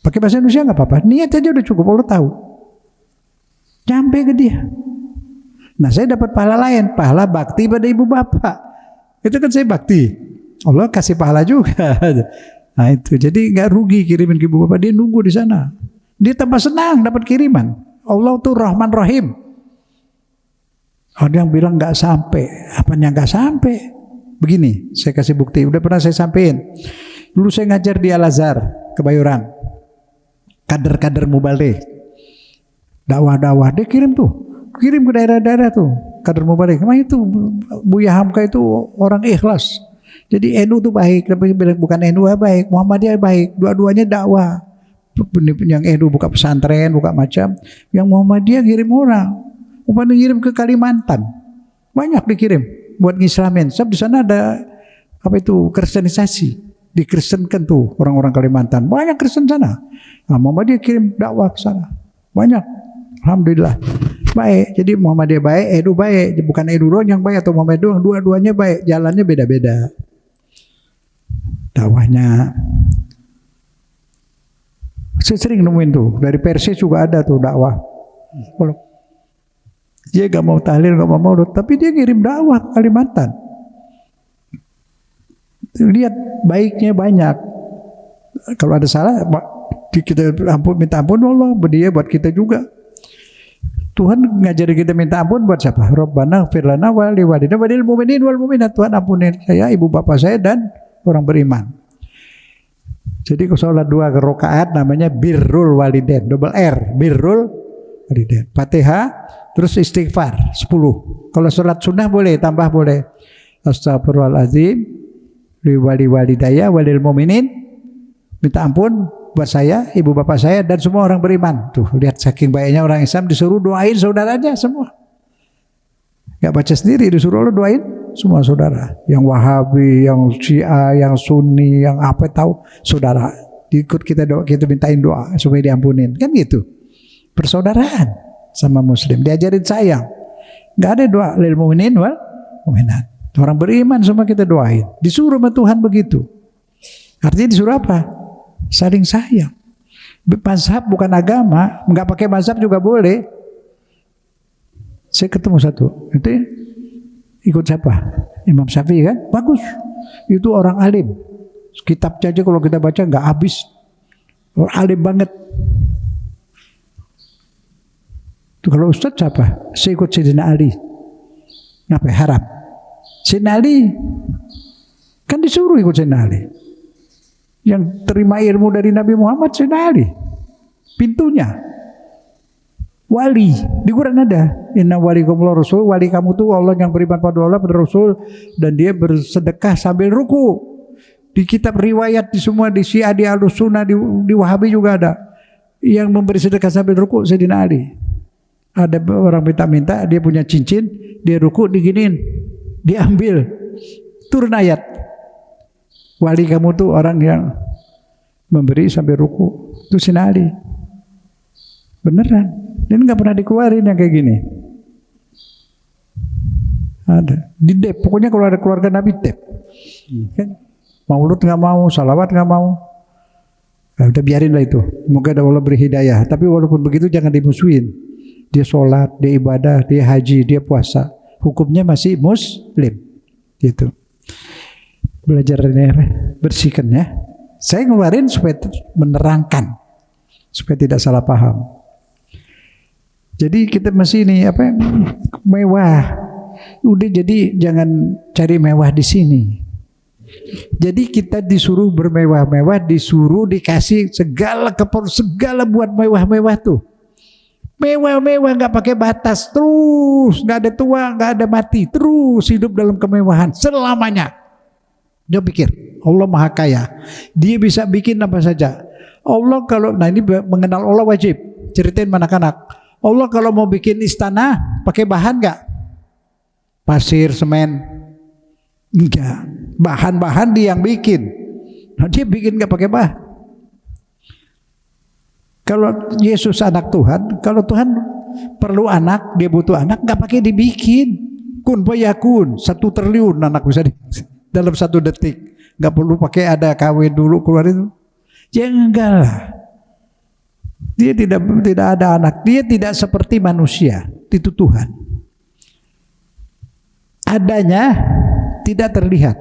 Pakai bahasa Indonesia nggak apa-apa, niat aja udah cukup, Allah tahu. Nyampe ke dia. Nah saya dapat pahala lain, pahala bakti pada ibu bapak. Itu kan saya bakti, Allah kasih pahala juga. Nah itu, jadi nggak rugi kirimin ke ibu bapak, dia nunggu di sana. Dia tambah senang dapat kiriman. Allah tuh Rahman Rahim. Ada yang bilang nggak sampai, apanya nggak sampai? Begini, saya kasih bukti. Udah pernah saya sampein. Dulu saya ngajar di Al Azhar Kebayoran, kader-kader mubaleh. dakwah-dakwah dia kirim ke daerah-daerah tuh. Kader Mubarak, emang itu Buya Hamka itu orang ikhlas. Jadi NU tuh baik, tapi bilang bukan NU baik, Muhammadiyah baik, dua-duanya dakwah. Yang NU buka pesantren, buka macam, yang Muhammadiyah kirim orang, upanya kirim ke Kalimantan, banyak dikirim buat ngislamin. Sebab di sana ada apa itu kristenisasi, dikristenkan tuh orang-orang Kalimantan, banyak Kristen sana. Nah, Muhammadiyah kirim dakwah ke sana, banyak. Alhamdulillah baik. Jadi Muhammadiyah baik, NU baik, bukan NU doang yang baik atau Muhammadiyah doang, dua-duanya baik, jalannya beda-beda. Dakwahnya saya sering nemuin tuh, dari Persis juga ada tuh dakwah. Kalau dia gak mau tahlil, gak mau maulud, tapi dia ngirim dakwah ke Kalimantan. Lihat baiknya banyak. Kalau ada salah, kita minta ampun Allah, dia buat kita juga. Tuhan ngajari kita minta ampun buat siapa? Rabbana ighfir lana wa li walidina wa lil mu'minin wal mu'minat. Tuhan ampunin saya, ibu bapak saya dan orang beriman. Jadi kalau sholat 2 rakaat namanya birrul walidain, double R, birrul walidain. Fatihah terus istighfar 10. Kalau sholat sunnah boleh tambah, boleh. Astagfirullahaladzim li walidayya walil mu'minin, minta ampun buat saya, ibu bapak saya dan semua orang beriman. Tuh lihat saking baiknya orang Islam disuruh doain saudaranya semua. Gak baca sendiri, disuruh Allah doain semua saudara. Yang Wahabi, yang Syiah, yang Sunni, yang apa tahu saudara. Ikut kita doa, kita mintain doa supaya diampunin. Kan gitu. Persaudaraan sama Muslim. Diajarin sayang. Gak ada doa lil mu'minin wal mu'minat. Orang beriman semua kita doain. Disuruh sama Tuhan begitu. Artinya disuruh apa? Saling sayang. Mazhab bukan agama, nggak pakai mazhab juga boleh. Saya ketemu satu, nanti ikut siapa? Imam Syafi'i kan? Bagus. Itu orang alim. Kitab aja kalau kita baca nggak habis. Orang alim banget. Itu kalau Ustadz siapa? Saya ikut Sayyidina Ali. Ngapain? Haram. Sayyidina Ali kan disuruh ikut Sayyidina Ali. Yang terima ilmu dari Nabi Muhammad Sayyidina Ali. Pintunya wali. Di Quran ada, inna walikumullah rasul, wali kamu tuh Allah yang beriman pada Allah, pada Rasul, dan dia bersedekah sambil ruku. Di kitab riwayat di semua, di Syiah, di Ahlus-Sunnah, di Wahabi juga ada yang memberi sedekah sambil ruku Sayyidina Ali. Ada orang minta-minta, dia punya cincin, dia ruku diginiin, diambil, turun ayat. Wali kamu tuh orang yang memberi sampai ruku. Itu Sayyidina Ali. Beneran. Dan nggak pernah dikeluarin yang kayak gini. Ada. Di dep. Pokoknya kalau ada keluarga Nabi dep. Kan? Maulud nggak mau, salawat nggak mau. Nah, udah biarin lah itu. Semoga Allah beri hidayah. Tapi walaupun begitu jangan dimusuhin. Dia sholat, dia ibadah, dia haji, dia puasa. Hukumnya masih Muslim. Gitu. Belajar ini apa? Bersihkan ya. Saya ngeluarin supaya menerangkan, supaya tidak salah paham. Jadi kita masih ini apa? Mewah. Udah, jadi jangan cari mewah di sini. Jadi kita disuruh bermewah-mewah, disuruh dikasih segala segala buat mewah-mewah tuh. Mewah-mewah nggak pakai batas, terus nggak ada tua, nggak ada mati, terus hidup dalam kemewahan selamanya. Dia pikir Allah Maha Kaya, dia bisa bikin apa saja. Allah kalau, nah ini mengenal Allah wajib, ceritain anak-anak. Allah kalau mau bikin istana pakai bahan nggak? Pasir, semen? Enggak. Bahan-bahan dia yang bikin. Nah, dia bikin nggak pakai bahan. Kalau Yesus anak Tuhan, kalau Tuhan perlu anak, dia butuh anak, nggak pakai dibikin. Kun fayakun, 1 triliun anak bisa dalam 1 detik, nggak perlu pakai ada kawin dulu keluar itu. Ya enggak lah. Dia tidak ada anak, dia tidak seperti manusia, itu Tuhan. Adanya tidak terlihat,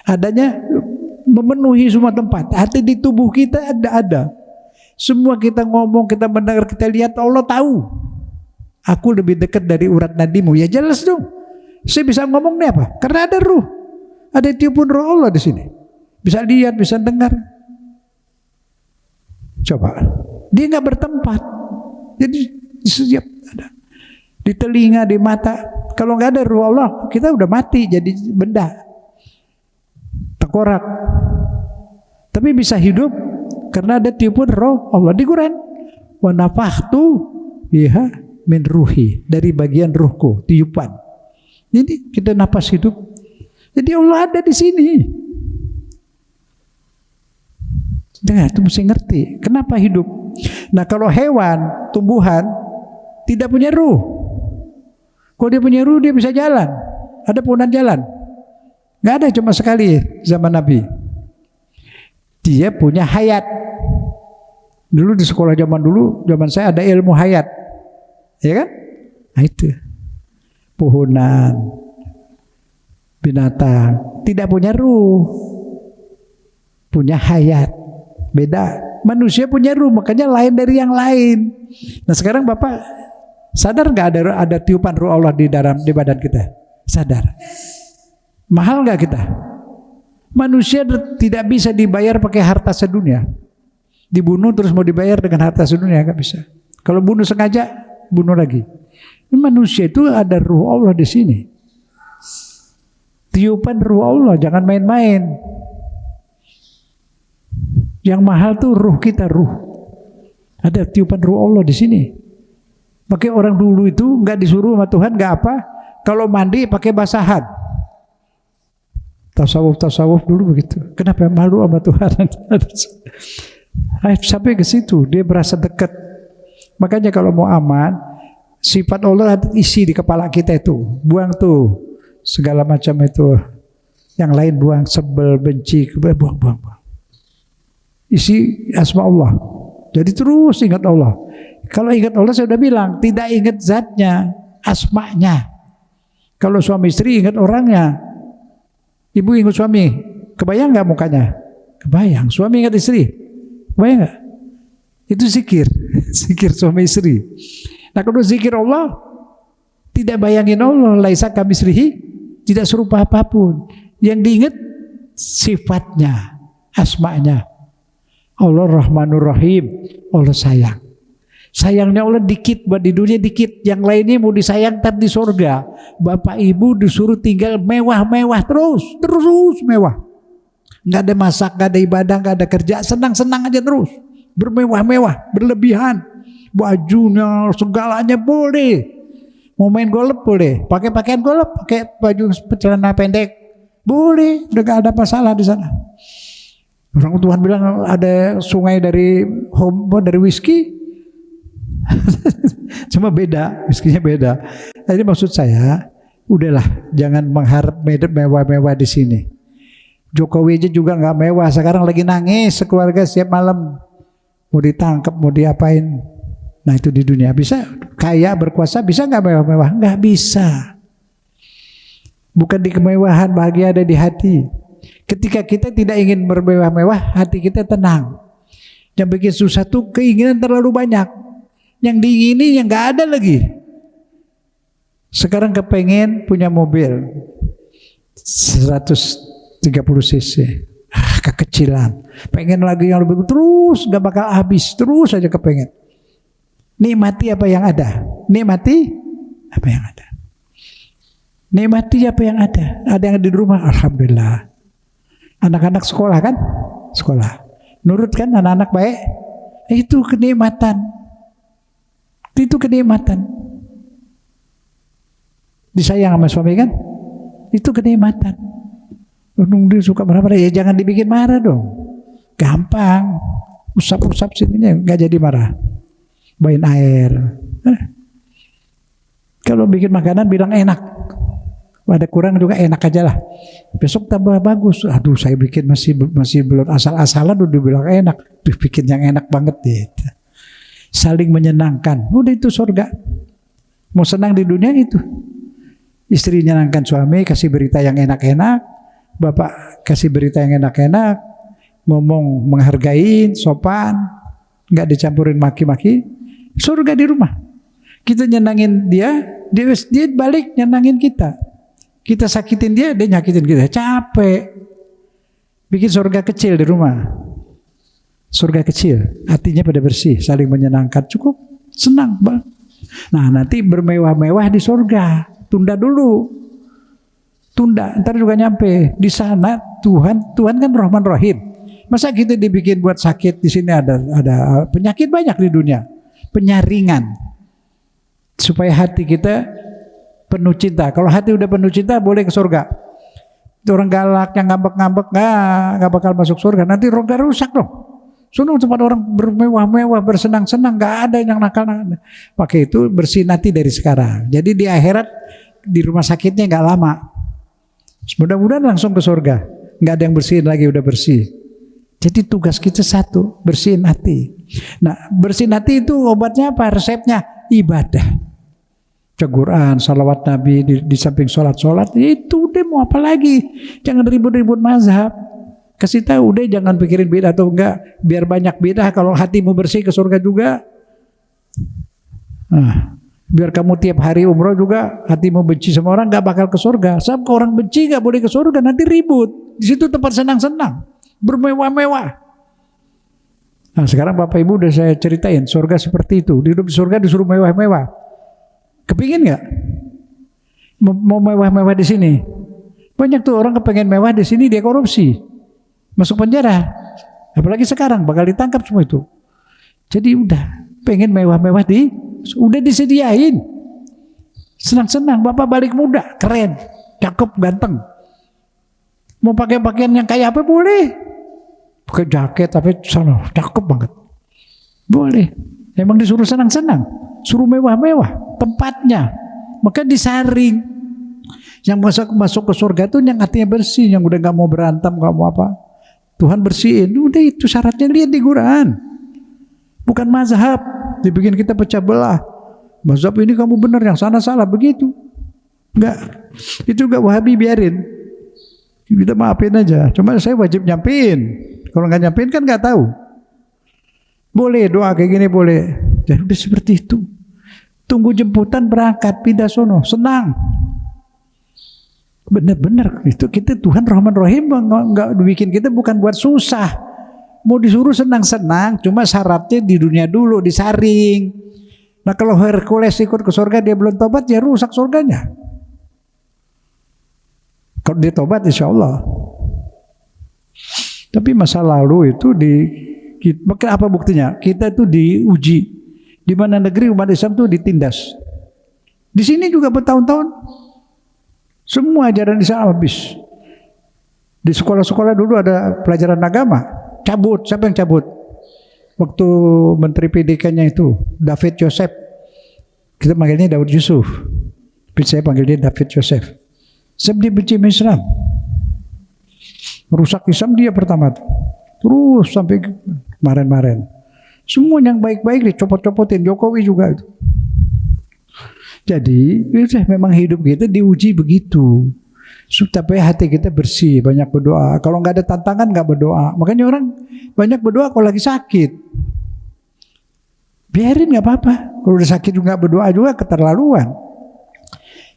adanya memenuhi semua tempat. Hati di tubuh kita ada. Semua kita ngomong, kita mendengar, kita lihat, Allah tahu. Aku lebih dekat dari urat nadimu. Ya jelas dong. Saya bisa ngomong nih apa? Karena ada ruh. Ada tiupun roh Allah di sini. Bisa lihat, bisa dengar. Coba. Dia nggak bertempat. Jadi di setiap ada. Di telinga, di mata. Kalau nggak ada ruh Allah, kita udah mati jadi benda. Tengkorak. Tapi bisa hidup karena ada tiupan roh Allah di Quran. Wa nafakhtu biha min ruhi, dari bagian ruhku, tiupan. Jadi kita napas hidup. Jadi Allah ada di sini. Nah, itu mesti ngerti kenapa hidup. Nah, kalau hewan, tumbuhan tidak punya ruh. Kalau dia punya ruh, dia bisa jalan. Ada pohonan jalan. Nggak ada, cuma sekali zaman Nabi. Dia punya hayat. Dulu di sekolah zaman dulu, zaman saya ada ilmu hayat. Ya kan? Nah itu. Pohonan, binatang, tidak punya ruh. Punya hayat. Beda. Manusia punya ruh, makanya lain dari yang lain. Nah sekarang Bapak sadar nggak ada tiupan ruh Allah di badan kita? Sadar. Mahal nggak kita? Manusia tidak bisa dibayar pakai harta sedunia. Dibunuh terus mau dibayar dengan harta sedunia, nggak bisa. Kalau bunuh sengaja, bunuh lagi. Ini manusia itu ada ruh Allah di sini. Tiupan ruh Allah, jangan main-main. Yang mahal tuh ruh kita, ruh. Ada tiupan ruh Allah di sini. Pakai orang dulu itu nggak disuruh sama Tuhan, nggak apa. Kalau mandi pakai basahan. Tasawuf dulu begitu. Kenapa malu sama Tuhan? Sampai ke situ dia berasa dekat. Makanya kalau mau aman, sifat Allah isi di kepala kita itu. Buang tuh segala macam itu. Yang lain buang, sebel, benci, buang. Isi asma Allah. Jadi terus ingat Allah. Kalau ingat Allah saya sudah bilang, tidak ingat zatnya, asmanya. Kalau suami istri ingat orangnya. Ibu ingat suami, kebayang nggak mukanya? Kebayang. Suami ingat istri, kebayang nggak? Itu zikir, zikir suami istri. Nah kalau zikir Allah, tidak bayangin Allah, laisa kamitslihi, tidak serupa apapun. Yang diingat sifatnya, asmanya. Allah Rahmanur Rahim, Allah sayang. Sayangnya Allah dikit, buat di dunia dikit. Yang lainnya mau disayang ntar di surga. Bapak ibu disuruh tinggal mewah-mewah terus mewah. Nggak ada masak, nggak ada ibadah, nggak ada kerja, senang-senang aja terus. Bermewah-mewah, berlebihan. Bajunya, segalanya boleh. Mau main golf boleh, pakai pakaian golf, pakai baju celana pendek boleh, udah nggak ada masalah di sana. Orang Tuhan bilang ada sungai dari whisky. Cuma beda, whisky-nya beda. Jadi maksud saya, udahlah, jangan mengharap mewah-mewah di sini. Jokowi aja juga nggak mewah, sekarang lagi nangis sekeluarga setiap malam, mau ditangkap, mau diapain. Nah itu di dunia bisa kaya berkuasa, bisa nggak mewah-mewah? Nggak bisa. Bukan di kemewahan, bahagia ada di hati. Ketika kita tidak ingin bermewah-mewah, hati kita tenang. Yang bikin susah tuh keinginan terlalu banyak. Yang diingini yang nggak ada lagi. Sekarang kepengen punya mobil 130 cc, kekecilan. Pengen lagi yang lebih, terus nggak bakal habis, terus aja kepengen. Nikmati apa yang ada. Nikmati apa yang ada. Nikmati apa yang ada. Ada yang di rumah, alhamdulillah. Anak-anak sekolah kan? Sekolah. Nurut kan anak-anak baik? Itu kenikmatan. Itu kenikmatan. Disayang sama suami kan? Itu kenikmatan. Dia suka marah-marah, ya jangan dibikin marah dong. Gampang. Usap-usap sininya nggak jadi marah. Bawain air. Kalau bikin makanan bilang enak. Ada kurang juga enak aja lah. Besok tambah bagus. Aduh saya bikin masih belum asal-asalan udah bilang enak. Bikin yang enak banget gitu. Saling menyenangkan. Udah itu surga. Mau senang di dunia itu. Istri menyenangkan suami, kasih berita yang enak-enak. Bapak kasih berita yang enak-enak. Ngomong menghargai, sopan. Nggak dicampurin maki-maki. Surga di rumah. Kita nyenangin dia balik nyenangin kita. Kita sakitin dia nyakitin kita. Capek. Bikin surga kecil di rumah. Surga kecil, hatinya pada bersih, saling menyenangkan, cukup, senang, Nah, nanti bermewah-mewah di surga. Tunda dulu. Tunda, ntar juga nyampe. Di sana Tuhan kan Rahman Rahim. Masa kita dibikin buat sakit? Di sini ada penyakit banyak di dunia. Penyaringan. Supaya hati kita penuh cinta. Kalau hati udah penuh cinta boleh ke surga. Orang galak yang ngambek-ngambek nggak bakal masuk surga. Nanti roga rusak dong. Sono tempat orang bermewah-mewah, bersenang-senang, nggak ada yang nakal-nakal. Pakai itu bersihin hati dari sekarang. Jadi di akhirat di rumah sakitnya nggak lama. Mudah-mudahan langsung ke surga. Nggak ada yang bersihin lagi, udah bersih. Jadi tugas kita satu, bersihin hati. Nah, bersihin hati itu obatnya apa? Resepnya ibadah. Quran, salawat Nabi, di samping sholat itu udah mau apa lagi? Jangan ribut-ribut mazhab. Kasih tahu udah, jangan pikirin bid'ah atau enggak. Biar banyak bid'ah, kalau hatimu bersih ke surga juga. Nah, biar kamu tiap hari umroh juga hatimu benci sama orang, enggak bakal ke surga. Sebab kalau orang benci enggak boleh ke surga, nanti ribut. Di situ tempat senang-senang, bermewah-mewah. Nah, sekarang Bapak Ibu udah saya ceritain surga seperti itu. Hidup di surga disuruh mewah-mewah. Kepingin nggak? Mau mewah-mewah di sini? Banyak tuh orang kepengen mewah di sini, dia korupsi, masuk penjara. Apalagi sekarang bakal ditangkap semua itu. Jadi udah pengen mewah-mewah udah disediain. Senang-senang, Bapak balik muda, keren, cakep, ganteng. Mau pakai pakaian yang kayak apa boleh. Pakai jaket tapi sana cakep banget. Boleh. Emang disuruh senang-senang, suruh mewah-mewah tempatnya, maka disaring. Yang masuk ke surga itu yang hatinya bersih, yang udah nggak mau berantem, nggak mau apa, Tuhan bersihin. Udah itu syaratnya, lihat di Quran. Bukan mazhab dibikin kita pecah belah. Mazhab ini kamu benar, yang sana salah, begitu. Enggak, itu juga Wahabi, biarin. Kita maafin aja. Cuma saya wajib nyampein. Kalau nggak nyampein kan nggak tahu. Boleh doa kayak gini boleh. Jadi udah seperti itu. Tunggu jemputan berangkat, pindah sono, senang. Bener-bener itu kita Tuhan Rahman Rahim nggak bikin kita bukan buat susah. Mau disuruh senang-senang, cuma syaratnya di dunia dulu disaring. Nah kalau Hercules ikut ke surga dia belum tobat, ya rusak surganya. Kalau dia tobat insya Allah. Tapi masa lalu itu maka apa buktinya? Kita itu diuji. Di mana negeri umat Islam itu ditindas. Di sini juga bertahun-tahun semua ajaran Islam habis. Di sekolah-sekolah dulu ada pelajaran agama, cabut. Siapa yang cabut? Waktu Menteri Pendidikannya itu David Joseph. Kita panggilnya Daud Yusuf. Tapi saya panggil dia David Joseph. Sebab dia benci Islam. Merusak Islam dia pertama. Terus sampai kemarin-kemarin. Semua yang baik-baik dicopot-copotin, Jokowi juga itu. Jadi memang hidup kita diuji begitu. Supaya hati kita bersih, banyak berdoa. Kalau nggak ada tantangan nggak berdoa. Makanya orang banyak berdoa kalau lagi sakit. Biarin nggak apa-apa. Kalau udah sakit juga berdoa juga keterlaluan.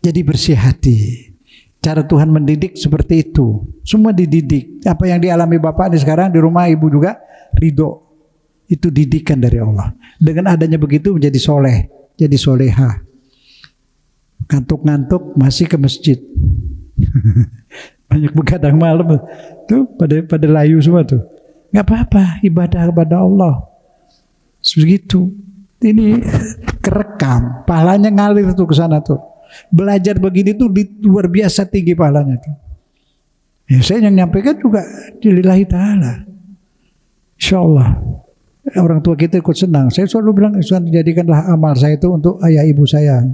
Jadi bersih hati. Cara Tuhan mendidik seperti itu. Semua dididik. Apa yang dialami Bapak ini sekarang di rumah Ibu juga ridho. Itu didikan dari Allah. Dengan adanya begitu menjadi soleh, jadi soleha. Ngantuk-ngantuk masih ke masjid. Banyak begadang malam tuh pada layu semua tuh. Nggak apa-apa, ibadah kepada Allah. Begitu. Ini kerekam, pahalanya ngalir tuh ke sana tuh. Belajar begini tuh luar biasa tinggi pahalanya tuh. Ya saya yang nyampaikan juga lillahi ta'ala. Insyaallah. Orang tua kita ikut senang. Saya selalu bilang, jadikanlah amal saya itu untuk ayah ibu saya.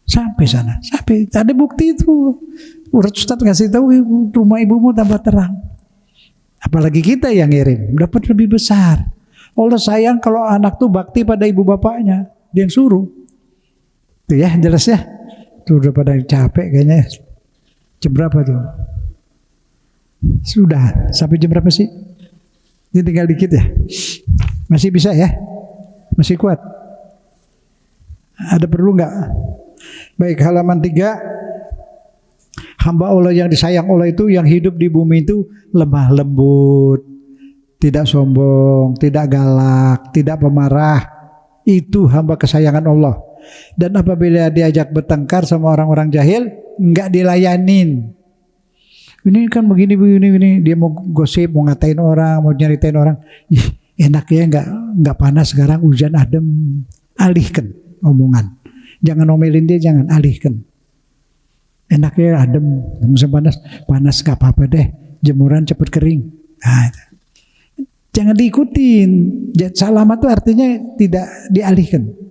Sampai sana, sampai ada bukti itu. Ustaz ngasih tahu rumah ibumu tambah terang. Apalagi kita yang ngirim, dapat lebih besar. Allah sayang kalau anak tuh bakti pada ibu bapaknya, dia yang suruh. Tuh ya, jelas ya. Tuh udah pada capek kayaknya. Jam berapa tuh? Sudah, sampai jam berapa sih? Ini tinggal dikit ya. Masih bisa ya? Masih kuat? Ada perlu nggak? Baik, halaman 3. Hamba Allah yang disayang Allah itu yang hidup di bumi itu lemah lembut, tidak sombong, tidak galak, tidak pemarah. Itu hamba kesayangan Allah. Dan apabila diajak bertengkar sama orang-orang jahil, nggak dilayanin. Ini kan begini. Dia mau gosip, mau ngatain orang, mau nyeritain orang. Ih, enak ya, nggak panas sekarang, hujan adem. Alihkan omongan. Jangan omelin dia, jangan, alihkan. Enak ya, adem, musim panas nggak apa-apa deh. Jemuran cepet kering. Nah, jangan diikutin. Salamat itu artinya tidak dialihkan.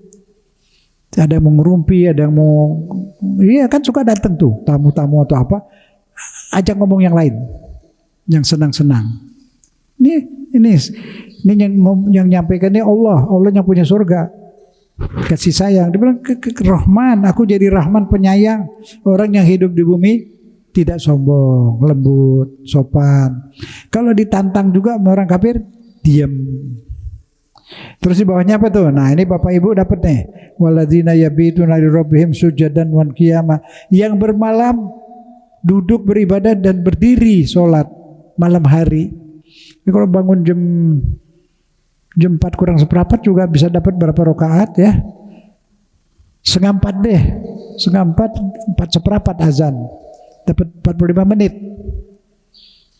Ada yang mau ngerumpi, ada yang mau, iya kan suka datang tuh tamu-tamu atau apa, ajak ngomong yang lain, yang senang-senang. Ini yang nyampaikan ini Allah yang punya surga, kasih sayang. Dia bilang Rahman, aku jadi Rahman penyayang. Orang yang hidup di bumi tidak sombong, lembut, sopan. Kalau ditantang juga sama orang kafir, diam. Terus di bawahnya apa tuh? Nah, ini Bapak Ibu dapat nih. Walladzina yabituna li rabbihim sujadan wan qiyamah. Yang bermalam duduk beribadah dan berdiri sholat malam hari. Ini kalau bangun jam 4 kurang seperempat juga bisa dapat berapa rakaat ya? Setengah 4 deh. Setengah 4 seperempat azan. Dapat 45 menit.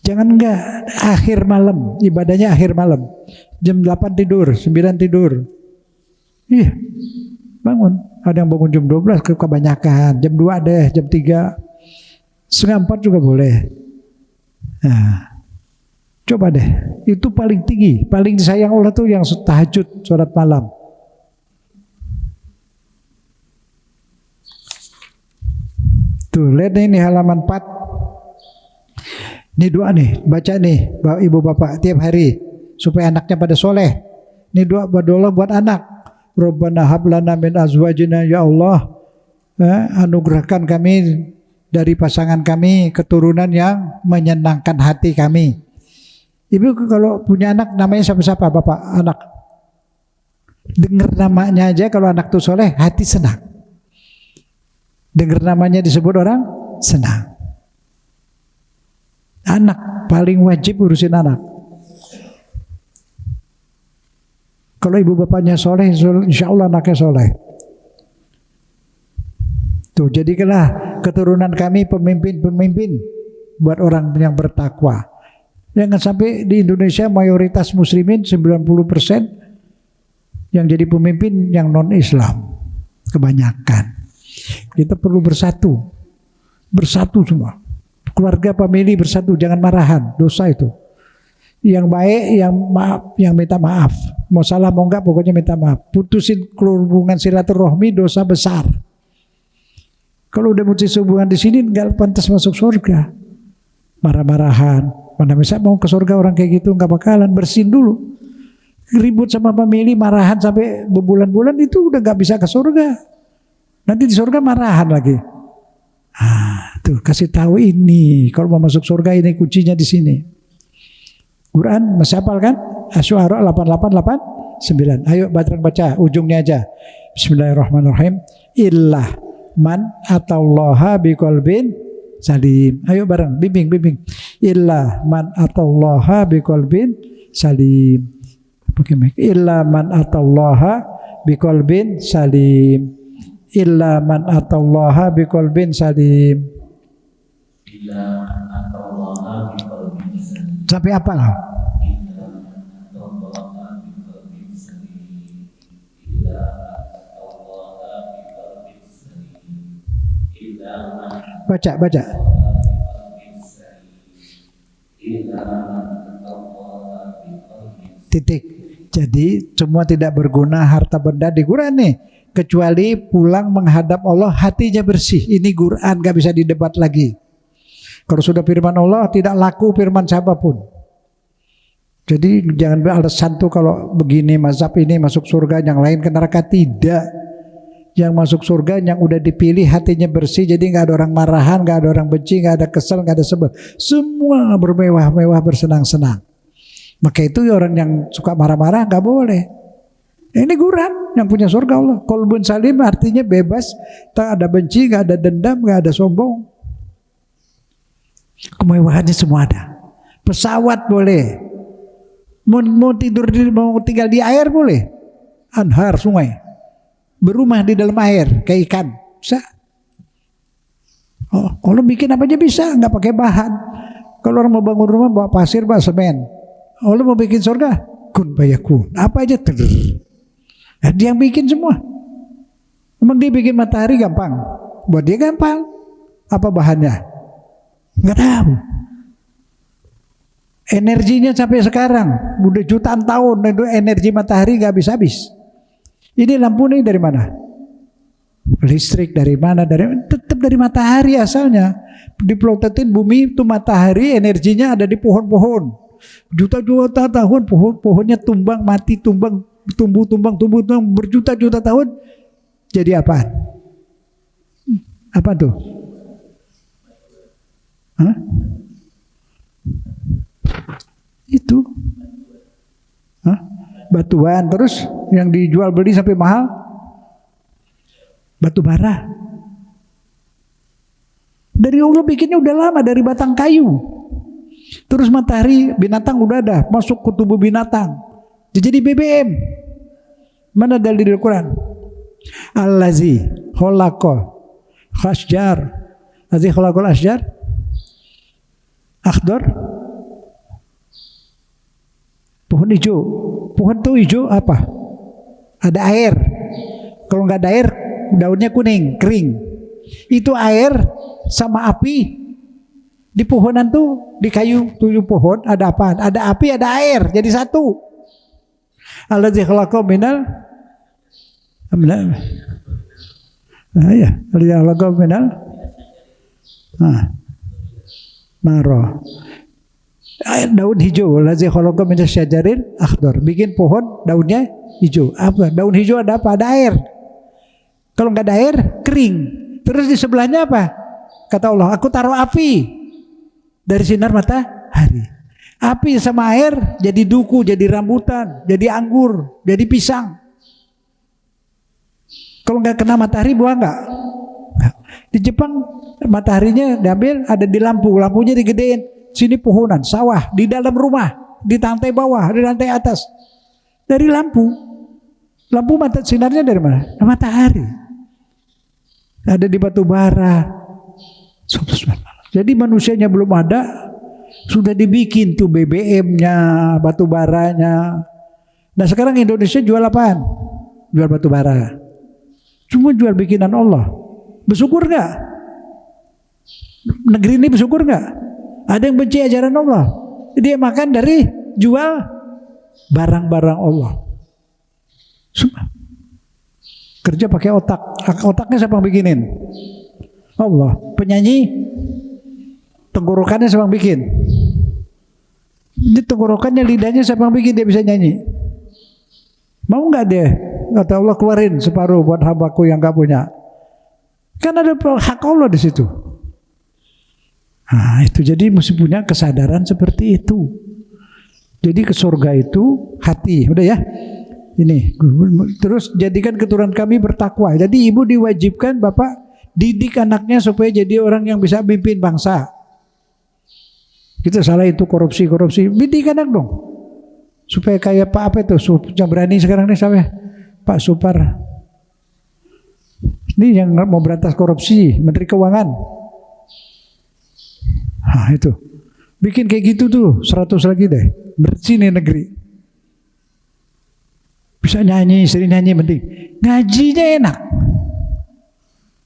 Jangan enggak akhir malam, ibadahnya akhir malam. Jam 8 tidur, 9 tidur. Iya, bangun. Ada yang bangun jam 12 kebanyakan. Jam 2 deh, jam 3. Setengah 4 juga boleh. Nah, coba deh. Itu paling tinggi, paling disayang Allah tuh yang tahajud, sholat malam. Tuh, lihat ini halaman 4. Ini doa nih, baca nih ibu bapak tiap hari supaya anaknya pada soleh. Ini doa buat anak. Rabbana hablana min azwajina, ya Allah, anugerahkan kami dari pasangan kami keturunan yang menyenangkan hati kami. Ibu kalau punya anak namanya siapa bapak anak, dengar namanya aja kalau anak tuh soleh hati senang. Dengar namanya disebut orang senang. Anak paling wajib urusin anak. Kalau ibu bapaknya soleh, insya Allah anaknya soleh. Tuh, jadikanlah keturunan kami pemimpin buat orang yang bertakwa. Jangan sampai di Indonesia mayoritas muslimin 90% yang jadi pemimpin yang non Islam kebanyakan. Kita perlu bersatu semua. Keluarga, famili bersatu, jangan marahan, dosa itu. Yang baik, yang maaf, yang minta maaf. Mau salah mau enggak, pokoknya minta maaf. Putusin hubungan silaturahmi, dosa besar. Kalau udah putus hubungan di sini, enggak pantas masuk surga. Marah-marahan. Mana bisa mau ke surga orang kayak gitu, enggak bakalan. Bersihin dulu. Ribut sama famili, marahan sampai berbulan-bulan, itu udah enggak bisa ke surga. Nanti di surga marahan lagi. Tuh kasih tahu ini kalau mau masuk surga ini kuncinya di sini. Quran masih hafal kan? Asy-Syu'ara 8889. Ayo baca ujungnya aja. Bismillahirrahmanirrahim. Illah man atallaha biqalbin salim. Ayo bareng bimbing. Illah man atallaha biqalbin salim. Illah man atallaha biqalbin salim. Illa man atallaha biqalbin salim. Sampai apa lah? Baca. Titik. Jadi semua tidak berguna harta benda di Quran nih. Kecuali pulang menghadap Allah hatinya bersih. Ini Quran, gak bisa didebat lagi. Kalau sudah firman Allah tidak laku firman siapapun. Jadi jangan beralasan tuh kalau begini mazhab ini masuk surga, yang lain ke neraka. Tidak. Yang masuk surga yang udah dipilih hatinya bersih. Jadi gak ada orang marahan, gak ada orang benci, gak ada kesel, gak ada sebel. Semua bermewah-mewah, bersenang-senang. Maka itu orang yang suka marah-marah gak boleh. Ini Quran yang punya surga Allah. Qalbun salim artinya bebas, tak ada benci, gak ada dendam, gak ada sombong. Kemewahannya semua ada. Pesawat boleh. Mau tinggal di air boleh. anhar, sungai. Berumah di dalam air kayak ikan. Bisa. Oh, kalau bikin apa aja bisa, nggak pakai bahan. Kalau orang mau bangun rumah bawa pasir, bawa semen. Kalau mau bikin surga, kun fayakun. Apa aja tuh. Dia yang bikin semua. Emang dia bikin matahari gampang? Buat dia gampang. Apa bahannya? Nggak tahu. Energinya sampai sekarang, udah jutaan tahun, itu energi matahari nggak habis-habis. Ini lampu nih dari mana? Listrik dari mana? Tetap dari matahari asalnya. Diplototin bumi itu matahari, energinya ada di pohon-pohon. Juta-juta tahun pohonnya tumbang, mati, tumbuh, berjuta-juta tahun. Jadi apaan? Apa tuh? Hah? Itu. Hah? Batuan, terus yang dijual beli sampai mahal? Batu bara. Dari Allah bikinnya udah lama, dari batang kayu. Terus matahari, binatang udah ada, masuk ke tubuh binatang. Jadi BBM. Mana dalil di Al-Quran? Allazi khalaqa khasjar. Allazi khalaqal asjar. Akhdar. Pohon hijau. Pohon tuh hijau apa? Ada air. Kalau nggak ada air, daunnya kuning, kering. Itu air sama api. Di pohonan tuh, di kayu tujuh pohon ada apa? Ada api, ada air, jadi satu. Allazi khalaqa minal ya, allazi khalaqa minal naro. Daun hijau, allazi khalaqa minal syajaril akhdar. Bikin pohon daunnya hijau. Apa? Daun hijau ada apa? Ada air. Kalau nggak ada air, kering. Terus di sebelahnya apa? Kata Allah, aku taruh api dari sinar matahari. Api sama air jadi duku, jadi rambutan, jadi anggur, jadi pisang. Kalau nggak kena matahari buah nggak? Di Jepang mataharinya diambil, ada di lampu, lampunya digedein. Sini pohonan, sawah, di dalam rumah, di lantai bawah, di lantai atas. Dari lampu. Lampu sinarnya dari mana? Matahari. Ada di batu bara. Jadi manusianya belum ada, sudah dibikin tuh BBM-nya, batu baranya. Nah sekarang Indonesia jual apaan? Jual batu bara. Cuma jual bikinan Allah. Bersyukur nggak? Negeri ini bersyukur nggak? Ada yang benci ajaran Allah. Dia makan dari jual barang-barang Allah. Semua. Kerja pakai otak. Otaknya siapa yang bikinin? Allah. Penyanyi tenggorokannya siapa yang bikin? Ini tenggorokannya, lidahnya siapa yang bikin dia bisa nyanyi? Mau nggak dia? Kata Allah, keluarin separuh buat hambaku yang nggak punya. Kan ada hak Allah di situ. Nah itu, jadi mesti punya kesadaran seperti itu. Jadi ke surga itu hati, udah ya. Ini terus jadikan keturunan kami bertakwa. Jadi ibu diwajibkan, bapak didik anaknya supaya jadi orang yang bisa pimpin bangsa. Kita salah itu korupsi. Didik anak dong. Supaya kayak Pak apa itu, yang berani sekarang nih sampai Pak Supar. Ini yang mau berantas korupsi, Menteri Keuangan. Nah itu. Bikin kayak gitu tuh, 100 lagi deh. Bersih nih negeri. Bisa nyanyi, sering nyanyi penting. Ngajinya enak.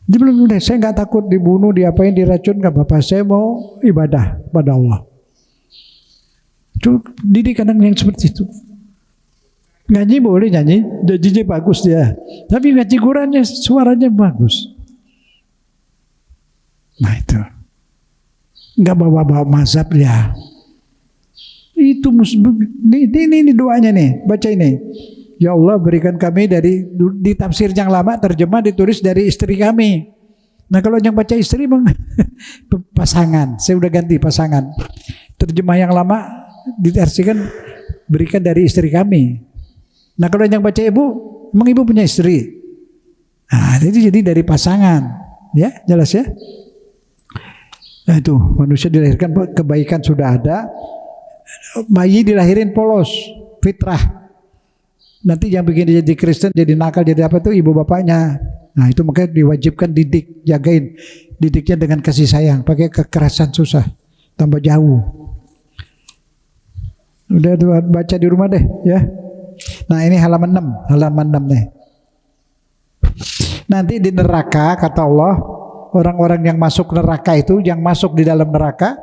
Dia belum udah, saya nggak takut dibunuh, diapain, diracun, nggak apa-apa. Saya mau ibadah pada Allah. Cukup didik anak yang seperti itu. Ngaji boleh nyanyi, janjinya bagus dia. Tapi ngaji Qurannya suaranya bagus. Nah itu. Nggak bawa-bawa mazhab ya. Itu ini doanya nih, baca ini. Ya Allah, berikan kami dari di tafsir yang lama terjemah ditulis dari istri kami. Nah kalau yang baca istri bang pasangan, saya udah ganti pasangan. Terjemah yang lama diartikan berikan dari istri kami. Nah kalau yang baca ibu, emang ibu punya istri. Nah jadi dari pasangan, ya jelas ya. Nah itu manusia dilahirkan kebaikan sudah ada, bayi dilahirin polos, fitrah. Nanti yang bikin dia jadi Kristen, jadi nakal, jadi apa itu ibu bapaknya. Nah itu makanya diwajibkan didik, jagain. Didiknya dengan kasih sayang, pakai kekerasan susah, tambah jauh. Udah tuh baca di rumah deh ya. Nah ini halaman 6 nih. Nanti di neraka kata Allah, orang-orang yang masuk neraka itu, yang masuk di dalam neraka,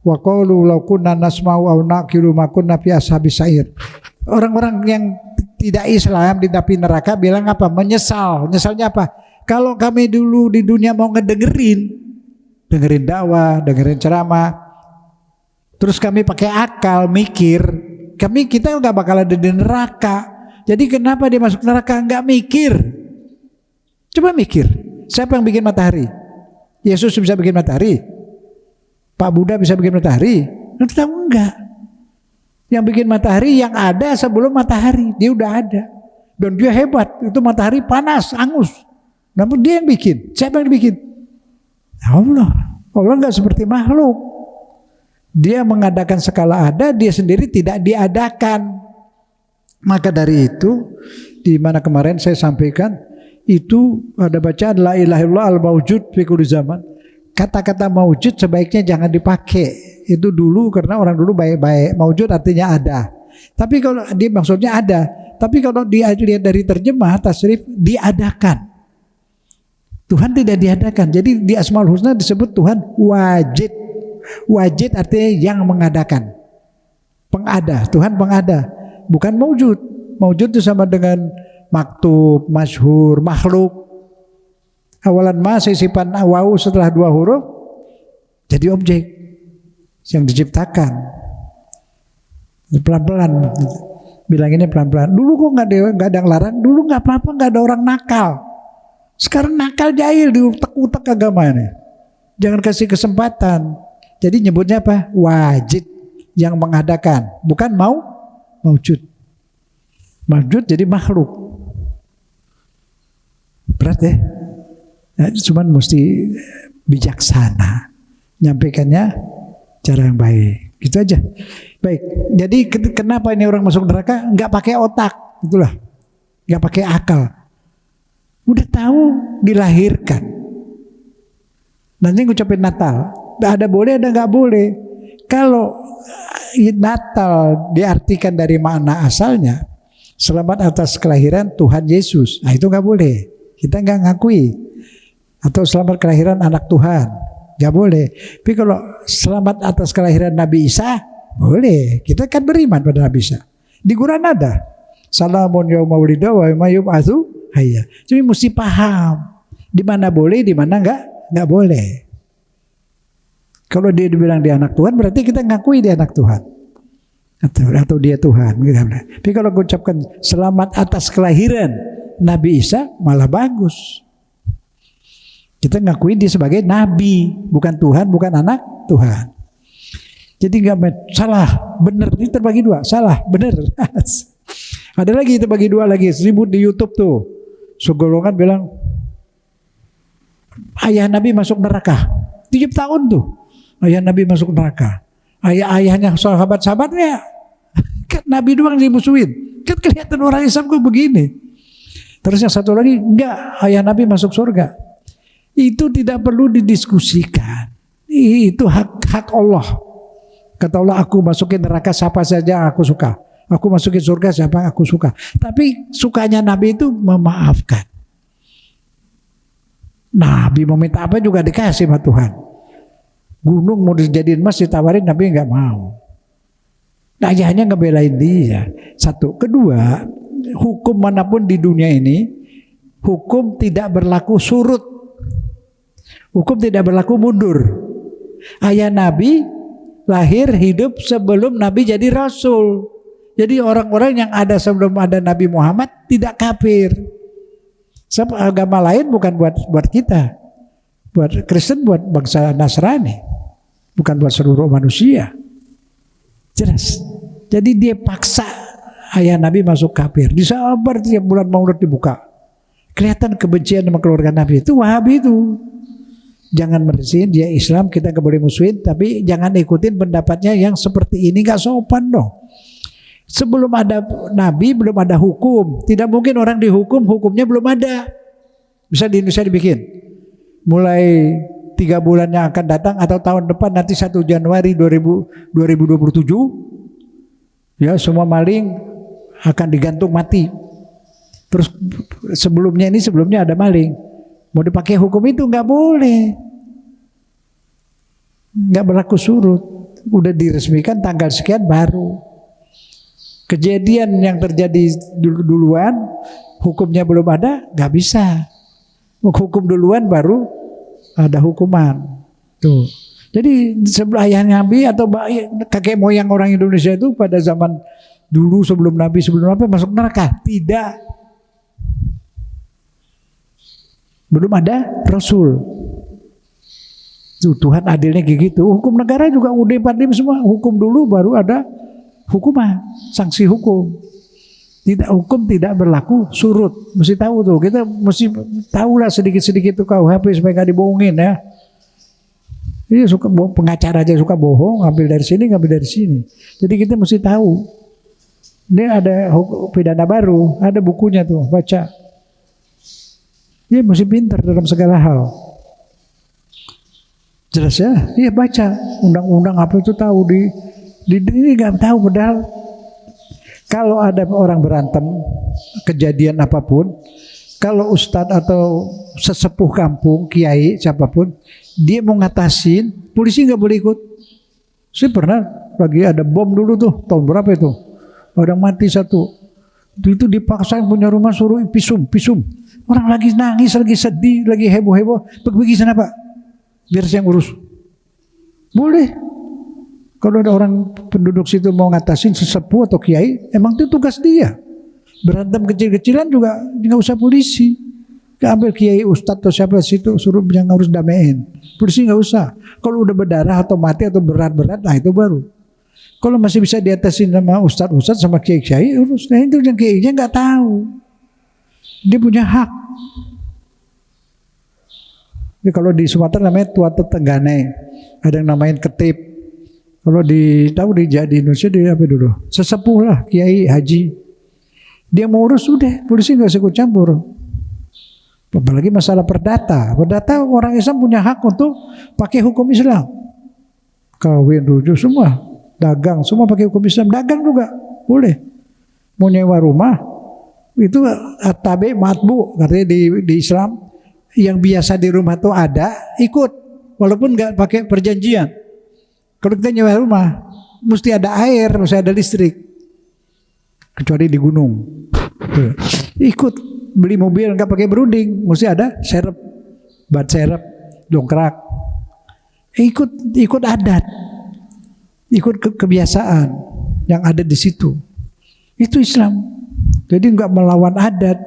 wa qalu law kunna nasma'u aw naqilu ma kunna fi ashabis sa'ir. Orang-orang yang tidak Islam di api neraka bilang apa? Menyesal. Nyesalnya apa? Kalau kami dulu di dunia mau dengerin dakwah, dengerin ceramah, terus kami pakai akal mikir, kita nggak bakal ada di neraka. Jadi kenapa dia masuk neraka? Nggak mikir. Coba mikir. Siapa yang bikin matahari? Yesus bisa bikin matahari? Pak Buddha bisa bikin matahari? Nanti tahu enggak? Yang bikin matahari yang ada sebelum matahari, dia udah ada. Dan dia hebat, itu matahari panas, angus. Namun dia yang bikin. Siapa yang bikin? Allah. Allah enggak seperti makhluk. Dia mengadakan skala ada, dia sendiri tidak diadakan. Maka dari itu, di mana kemarin saya sampaikan, itu ada bacaan la ilaha illallah al-mawjud fi kulli zaman. Kata-kata maujud sebaiknya jangan dipakai. Itu dulu karena orang dulu baik-baik. Maujud artinya ada. Tapi kalau dia maksudnya ada. Tapi kalau dilihat dari terjemah tasrif, diadakan. Tuhan tidak diadakan. Jadi di Asmaul Husna disebut Tuhan wajid. Wajid artinya yang mengadakan. Pengada. Tuhan pengada. Bukan maujud. Maujud itu sama dengan maktub, masyhur, makhluk. Awalan ma sisipan wawu setelah 2 huruf jadi objek yang diciptakan. Pelan-pelan bilang ini pelan-pelan. Dulu kok nggak ada yang larang, dulu nggak apa-apa, nggak ada orang nakal. Sekarang nakal jahil diutek-utek agama ini. Jangan kasih kesempatan. Jadi nyebutnya apa? Wajid yang mengadakan, bukan maujud. Maujud jadi makhluk. Berat ya? Ya, cuman mesti bijaksana, nyampaikannya cara yang baik, gitu aja. Baik, jadi kenapa ini orang masuk neraka? Nggak pakai otak, itulah, nggak pakai akal. Udah tahu dilahirkan. Nanti ngucapin Natal, ada boleh, ada nggak boleh. Kalau Natal diartikan dari makna asalnya, selamat atas kelahiran Tuhan Yesus, nah itu nggak boleh. Kita nggak ngakui. Atau selamat kelahiran anak Tuhan, nggak boleh. Tapi kalau selamat atas kelahiran Nabi Isa, boleh. Kita kan beriman pada Nabi Isa. Di Quran ada salamun yauma wulida wa yauma yub'atsu hayya. Jadi mesti paham di mana boleh, di mana nggak boleh. Kalau dia dibilang dia anak Tuhan, berarti kita ngakui dia anak Tuhan. Atau dia Tuhan. Tapi kalau ucapkan selamat atas kelahiran Nabi Isa, malah bagus. Kita ngakui dia sebagai nabi, bukan Tuhan, bukan anak Tuhan. Jadi nggak salah, benar. Ini terbagi 2, salah, benar. Ada lagi terbagi 2 lagi, ribut di YouTube tuh. Segolongan bilang ayah Nabi masuk neraka. 7 tahun tuh ayah Nabi masuk neraka. Ayahnya sahabat-sahabatnya kan Nabi doang dimusuhin. Kan kelihatan orang Islam kok begini. Terus yang satu lagi enggak, ayah Nabi masuk surga. Itu tidak perlu didiskusikan. Itu hak Allah. Kata Allah, aku masukin neraka siapa saja aku suka. Aku masukin surga siapa aku suka. Tapi sukanya Nabi itu memaafkan. Nabi mau minta apa juga dikasih sama Tuhan. Gunung mau dijadiin emas ditawarin, Nabi nggak mau. Nah, ayahnya ngebelain dia. Satu. Kedua, hukum manapun di dunia ini, hukum tidak berlaku surut. Hukum tidak berlaku mundur. Ayah Nabi lahir hidup sebelum Nabi jadi Rasul. Jadi orang-orang yang ada sebelum ada Nabi Muhammad tidak kafir. Sebab agama lain bukan buat kita. Buat Kristen, buat bangsa Nasrani. Bukan buat seluruh manusia. Jelas. Jadi dia paksa ayah Nabi masuk kafir. Disabar tiap bulan Maulid dibuka. Kelihatan kebencian sama keluarga Nabi. Itu Wahabi itu. Jangan bersihin dia Islam, kita nggak boleh musuhin, tapi jangan ikutin pendapatnya yang seperti ini, nggak sopan dong. Sebelum ada nabi, belum ada hukum. Tidak mungkin orang dihukum, hukumnya belum ada. Bisa di Indonesia dibikin. Mulai 3 bulan yang akan datang atau tahun depan nanti 1 Januari 2027, ya semua maling akan digantung mati. Terus sebelumnya ada maling. Mau dipakai hukum itu nggak boleh. Nggak berlaku surut. Udah diresmikan tanggal sekian baru. Kejadian yang terjadi duluan, hukumnya belum ada, nggak bisa. Hukum duluan baru ada hukuman. Tuh. Jadi sebelah ayah Nabi atau kakek moyang orang Indonesia itu pada zaman dulu sebelum Nabi masuk neraka? Tidak. Belum ada Rasul. Tuh, Tuhan adilnya kayak gitu. Hukum negara juga UUD 45 semua. Hukum dulu baru ada hukuman, sanksi hukum. Hukum tidak berlaku surut. Mesti tahu tuh. Kita mesti tahu lah sedikit-sedikit tuh KUHP supaya nggak dibohongin ya. Ini suka pengacara aja suka bohong, ngambil dari sini, ngambil dari sini. Jadi kita mesti tahu. Ini ada pidana baru, ada bukunya tuh, baca. Dia mesti pintar dalam segala hal. Jelas ya? Iya baca undang-undang apa itu tahu ini nggak tahu padahal kalau ada orang berantem kejadian apapun, kalau ustadz atau sesepuh kampung, kiai siapapun, dia mau ngatasin, polisi nggak boleh ikut. Saya pernah lagi ada bom dulu tuh tahun berapa itu, orang mati satu. Itu dipaksa yang punya rumah suruh pisum. Orang lagi nangis, lagi sedih, lagi heboh-heboh. Pergi sana Pak, biar saya yang urus. Boleh. Kalau ada orang penduduk situ mau ngatasin sesepuh atau kiai, emang itu tugas dia. Berantem kecil-kecilan juga nggak usah polisi. Ambil kiai, ustadz atau siapa situ suruh yang harus damaiin. Polisi nggak usah. Kalau udah berdarah atau mati atau berat-berat, nah itu baru. Kalau masih bisa diatasin sama ustadz sama kiai-kiai, urus. Nah itu yang kiainya nggak tahu. Dia punya hak. Jadi kalau di Sumatera namanya tua tetenggane, ada yang namain ketip. Kalau di Indonesia dia apa dulu? Sesepuh lah, kiai, haji. Dia mau urus udah, polisi nggak usah ikut campur. Apalagi masalah perdata. Perdata orang Islam punya hak untuk pakai hukum Islam. Kawin, rujuk semua, dagang semua pakai hukum Islam. Dagang juga boleh. Mau nyewa rumah itu tabe matbu katanya di Islam. Yang biasa di rumah tuh ada ikut, walaupun nggak pakai perjanjian. Kalau kita nyewa rumah, mesti ada air, mesti ada listrik. Kecuali di gunung. Ikut beli mobil nggak pakai berunding, mesti ada serep, bat serep, dongkrak. Ikut adat, ikut kebiasaan yang ada di situ. Itu Islam. Jadi nggak melawan adat.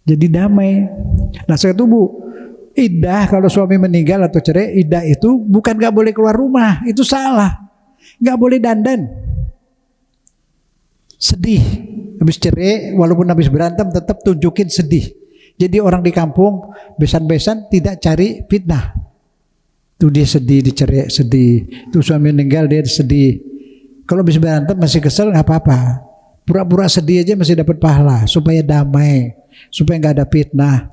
Jadi damai. Nah sekarang tuh Bu, iddah kalau suami meninggal atau cerai, iddah itu bukan nggak boleh keluar rumah, itu salah. Nggak boleh dandan. Sedih. Habis cerai, walaupun habis berantem tetap tunjukin sedih. Jadi orang di kampung besan-besan tidak cari fitnah. Tuh dia sedih, dicerai sedih. Tuh suami meninggal dia sedih. Kalau habis berantem masih kesel nggak apa-apa. Pura-pura sedih aja masih dapat pahala supaya damai, supaya nggak ada fitnah.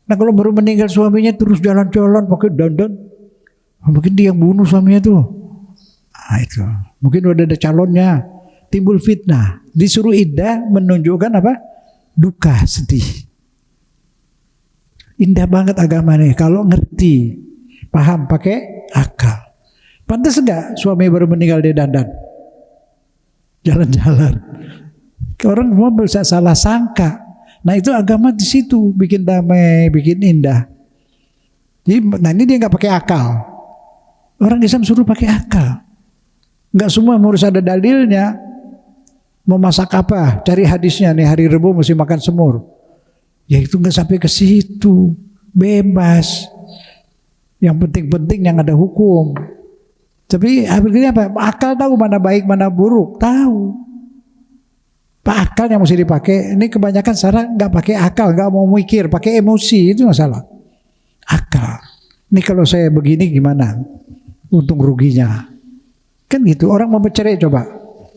Nah kalau baru meninggal suaminya terus jalan-jalan pakai dandan, mungkin dia yang bunuh suaminya tuh. Nah itu, mungkin udah ada calonnya, timbul fitnah. Disuruh iddah menunjukkan apa? Duka, sedih. Indah banget agama nih kalau ngerti, paham, pakai akal. Pantas enggak suami baru meninggal dia dandan? Jalan-jalan. Orang semua bisa salah sangka. Nah itu agama di situ bikin damai, bikin indah. Jadi, nah ini dia nggak pakai akal. Orang Islam suruh pakai akal. Nggak semua harus ada dalilnya. Mau masak apa? Cari hadisnya nih hari Rebo mesti makan semur. Ya itu nggak sampai ke situ. Bebas. Yang penting-penting yang ada hukum. Tapi akhirnya apa? Akal tahu mana baik mana buruk, tahu. Pak akal yang mesti dipakai. Ini kebanyakan sekarang nggak pakai akal, nggak mau mikir, pakai emosi, itu masalah. Akal. Ini kalau saya begini gimana? Untung ruginya. Kan gitu. Orang mau bercerai coba.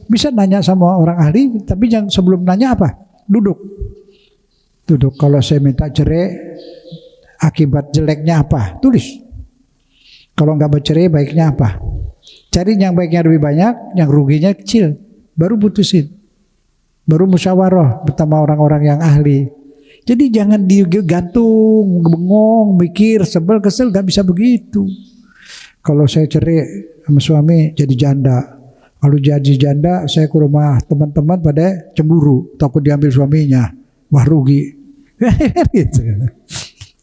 Bisa nanya sama orang ahli, tapi yang sebelum nanya apa? Duduk. Kalau saya minta cerai, akibat jeleknya apa? Tulis. Kalau nggak bercerai, baiknya apa? Cari yang baiknya lebih banyak, yang ruginya kecil. Baru putusin. Baru musyawarah bersama orang-orang yang ahli. Jadi jangan digantung, bengong, mikir, sebel, kesel, nggak bisa begitu. Kalau saya cerai sama suami jadi janda. Kalau jadi janda, saya ke rumah teman-teman pada cemburu, takut diambil suaminya. Wah rugi. Gitu.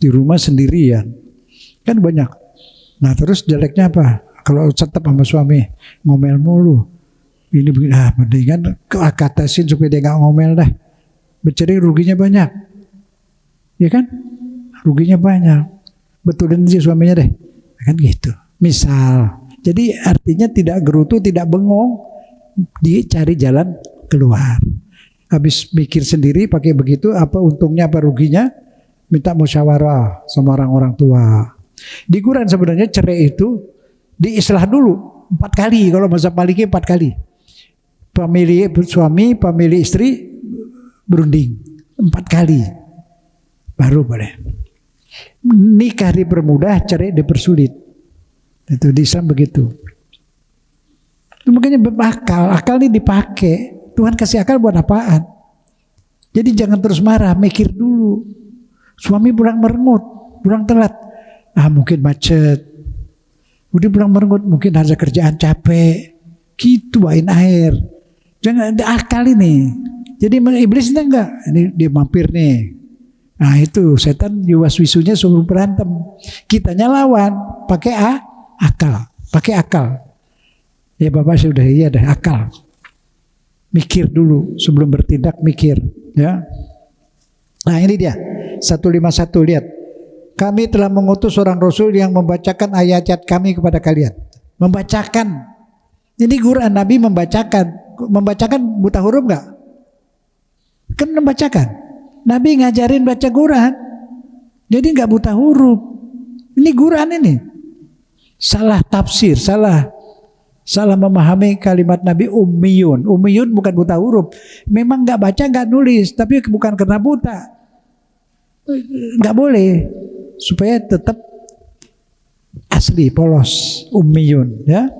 Di rumah sendirian. Kan banyak. Nah terus jeleknya apa? Kalau tetap sama suami, ngomel mulu. Ini begini, mendingan katasin supaya dia gak ngomel dah. Bercerai ruginya banyak. Ya kan? Ruginya banyak. Betulin si suaminya deh. Kan gitu. Misal. Jadi artinya tidak gerutu, tidak bengong. Dicari jalan keluar. Habis mikir sendiri pakai begitu, apa untungnya apa ruginya? Minta musyawarah sama orang-orang tua. Di Quran sebenarnya cerai itu diislah dulu 4 kali. Kalau mazhab Maliki 4 kali. Pemilih suami, pemilih istri berunding 4 kali. Baru boleh. Nikah dipermudah, cerai dipersulit. Itu di Islam begitu. Itu makanya akal ini dipakai. Tuhan kasih akal buat apaan? Jadi jangan terus marah, mikir dulu. Suami pulang merengut, pulang telat. Mungkin macet. Udah pulang merengut, mungkin ada kerjaan capek. Gitu bawain air. Jangan ada akal ini. Jadi iblis itu enggak. Ini dia mampir nih. Nah itu setan yuwas-wisunya suruh berantem. Kitanya lawan, pakai akal. Pakai akal. Ya Bapak sudah iya dah akal. Mikir dulu sebelum bertindak, mikir. Ya. Nah ini dia 151, lihat. Kami telah mengutus seorang Rasul yang membacakan ayat-ayat kami kepada kalian. Membacakan. Ini Quran, Nabi membacakan. Membacakan buta huruf gak? Kan membacakan. Nabi ngajarin baca Quran. Jadi gak buta huruf. Ini Quran ini. Salah tafsir, salah memahami kalimat Nabi ummiyun. Ummiyun bukan buta huruf. Memang gak baca, gak nulis. Tapi bukan karena buta. Gak boleh. Supaya tetap asli, polos. Ummiyun. Ya.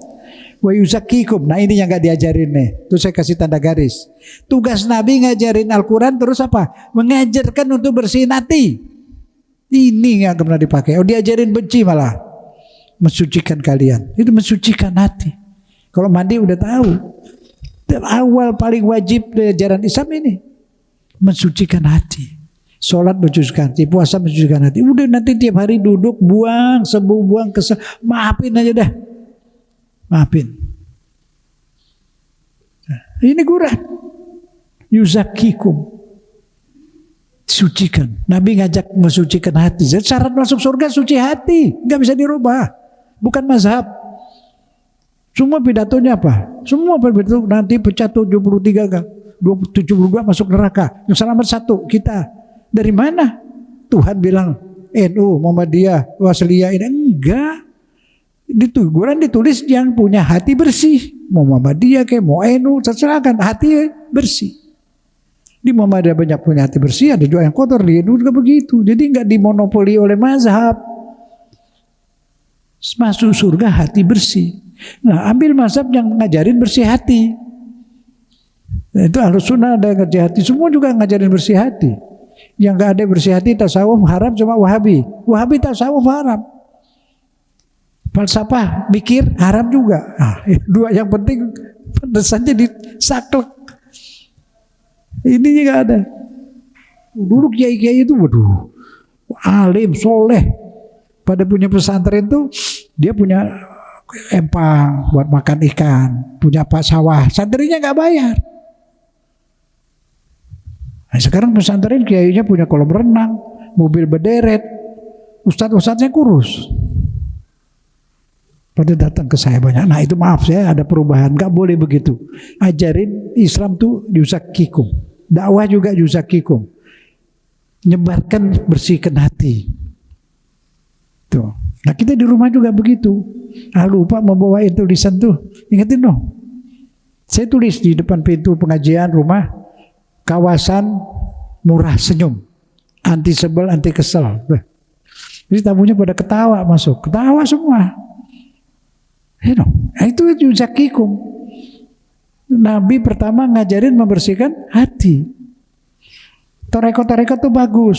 Wa yuzakkikum. Nah ini yang gak diajarin nih. Itu saya kasih tanda garis. Tugas Nabi ngajarin Al-Quran terus apa? Mengajarkan untuk bersihin hati. Ini yang pernah dipakai. Diajarin benci malah. Mensucikan kalian. Itu mensucikan hati. Kalau mandi udah tahu. Awal paling wajib ajaran Islam ini. Mensucikan hati. Sholat mensucikan hati. Puasa mensucikan hati. Udah nanti tiap hari duduk. Buang, sembuh, buang, kesel. Maafin aja dah. Maafin. Ini Quran. Yuzakkikum. Sucikan. Nabi ngajak mensucikan hati. Syarat masuk surga suci hati. Gak bisa dirubah. Bukan mazhab. Semua pidatonya apa? Semua pidato nanti pecah 73 kan. 72 masuk neraka. Yang selamat 1 kita. Dari mana? Tuhan bilang NU, Muhammadiyah, Wasliyah ini enggak. Di Quran ditulis yang punya hati bersih. Mau Muhammadiyah kayak mau NU, terserahkan hati bersih. Di Muhammadiyah banyak punya hati bersih, ada juga yang kotor, di NU juga begitu. Jadi enggak dimonopoli oleh mazhab. Masuk surga hati bersih. Nah, ambil mazhab yang ngajarin bersih hati. Nah, itu Ahlus Sunnah ada yang ngajarin hati, semua juga ngajarin bersih hati. Yang enggak ada bersih hati tasawuf haram cuma Wahabi. Wahabi tasawuf haram. Falsafah mikir haram juga. Nah, dua yang penting pedesannya disaklek. Ini juga ada. Dulu kiai-kiai itu waduh, alim, soleh. Pada punya pesantren tuh dia punya empang buat makan ikan, punya pak sawah, santrinya nggak bayar. Nah, sekarang pesantren kiainya punya kolam renang, mobil berderet, ustadz-ustadznya kurus. Pada datang ke saya banyak. Nah itu maaf saya ada perubahan, nggak boleh begitu. Ajarin Islam tuh yuzakkikum, dakwah juga yuzakkikum, nyebarkan bersihkan hati. Tuh. Nah kita di rumah juga begitu. Lupa membawain tulisan tuh. Ingetin dong. Saya tulis di depan pintu pengajian rumah, kawasan murah senyum, anti sebel, anti kesel. Jadi tamunya pada ketawa masuk, ketawa semua. Itu yuzakikum. Nabi pertama ngajarin membersihkan hati. Toreko-toreko tuh bagus.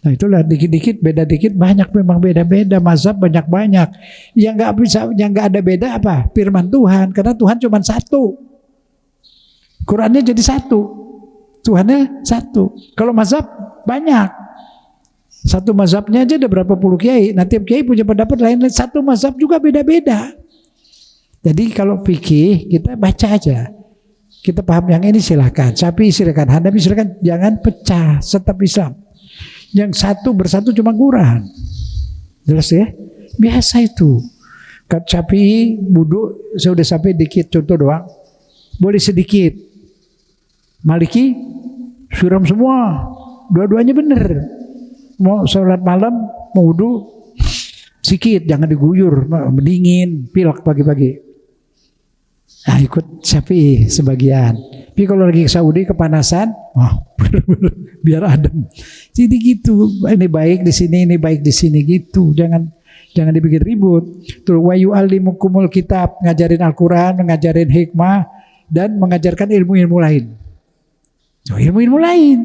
Nah itulah dikit-dikit, beda dikit, banyak memang beda-beda, mazhab banyak-banyak. Yang nggak bisa, yang nggak ada beda apa? Firman Tuhan, karena Tuhan cuma satu. Qurannya jadi satu, Tuhannya satu. Kalau mazhab banyak. Satu mazhabnya aja ada berapa puluh kiai. Nanti kiai punya pendapat lain. Satu mazhab juga beda-beda. Jadi kalau fikih kita baca aja. Kita paham yang ini silahkan, Syafi'i silahkan, Hanafi silahkan, jangan pecah, tetap Islam. Yang satu bersatu cuma Quran. Jelas ya? Biasa itu. Kat Syafi'i wudu, saya udah sampai dikit contoh doang. Boleh sedikit. Maliki suram semua. Dua-duanya bener. Mau sholat malam, mau wudu sedikit, jangan diguyur, mendingin, pilek pagi-pagi. Nah ikut Syafi'i sebagian. Tapi kalau lagi ke Saudi kepanasan, biar adem. Jadi gitu. Ini baik di sini, ini baik di sini gitu. Jangan dibikin ribut. Terus wa yu'allimukumul kitab, ngajarin Al-Qur'an, ngajarin hikmah dan mengajarkan ilmu-ilmu lain. Ilmu-ilmu lain.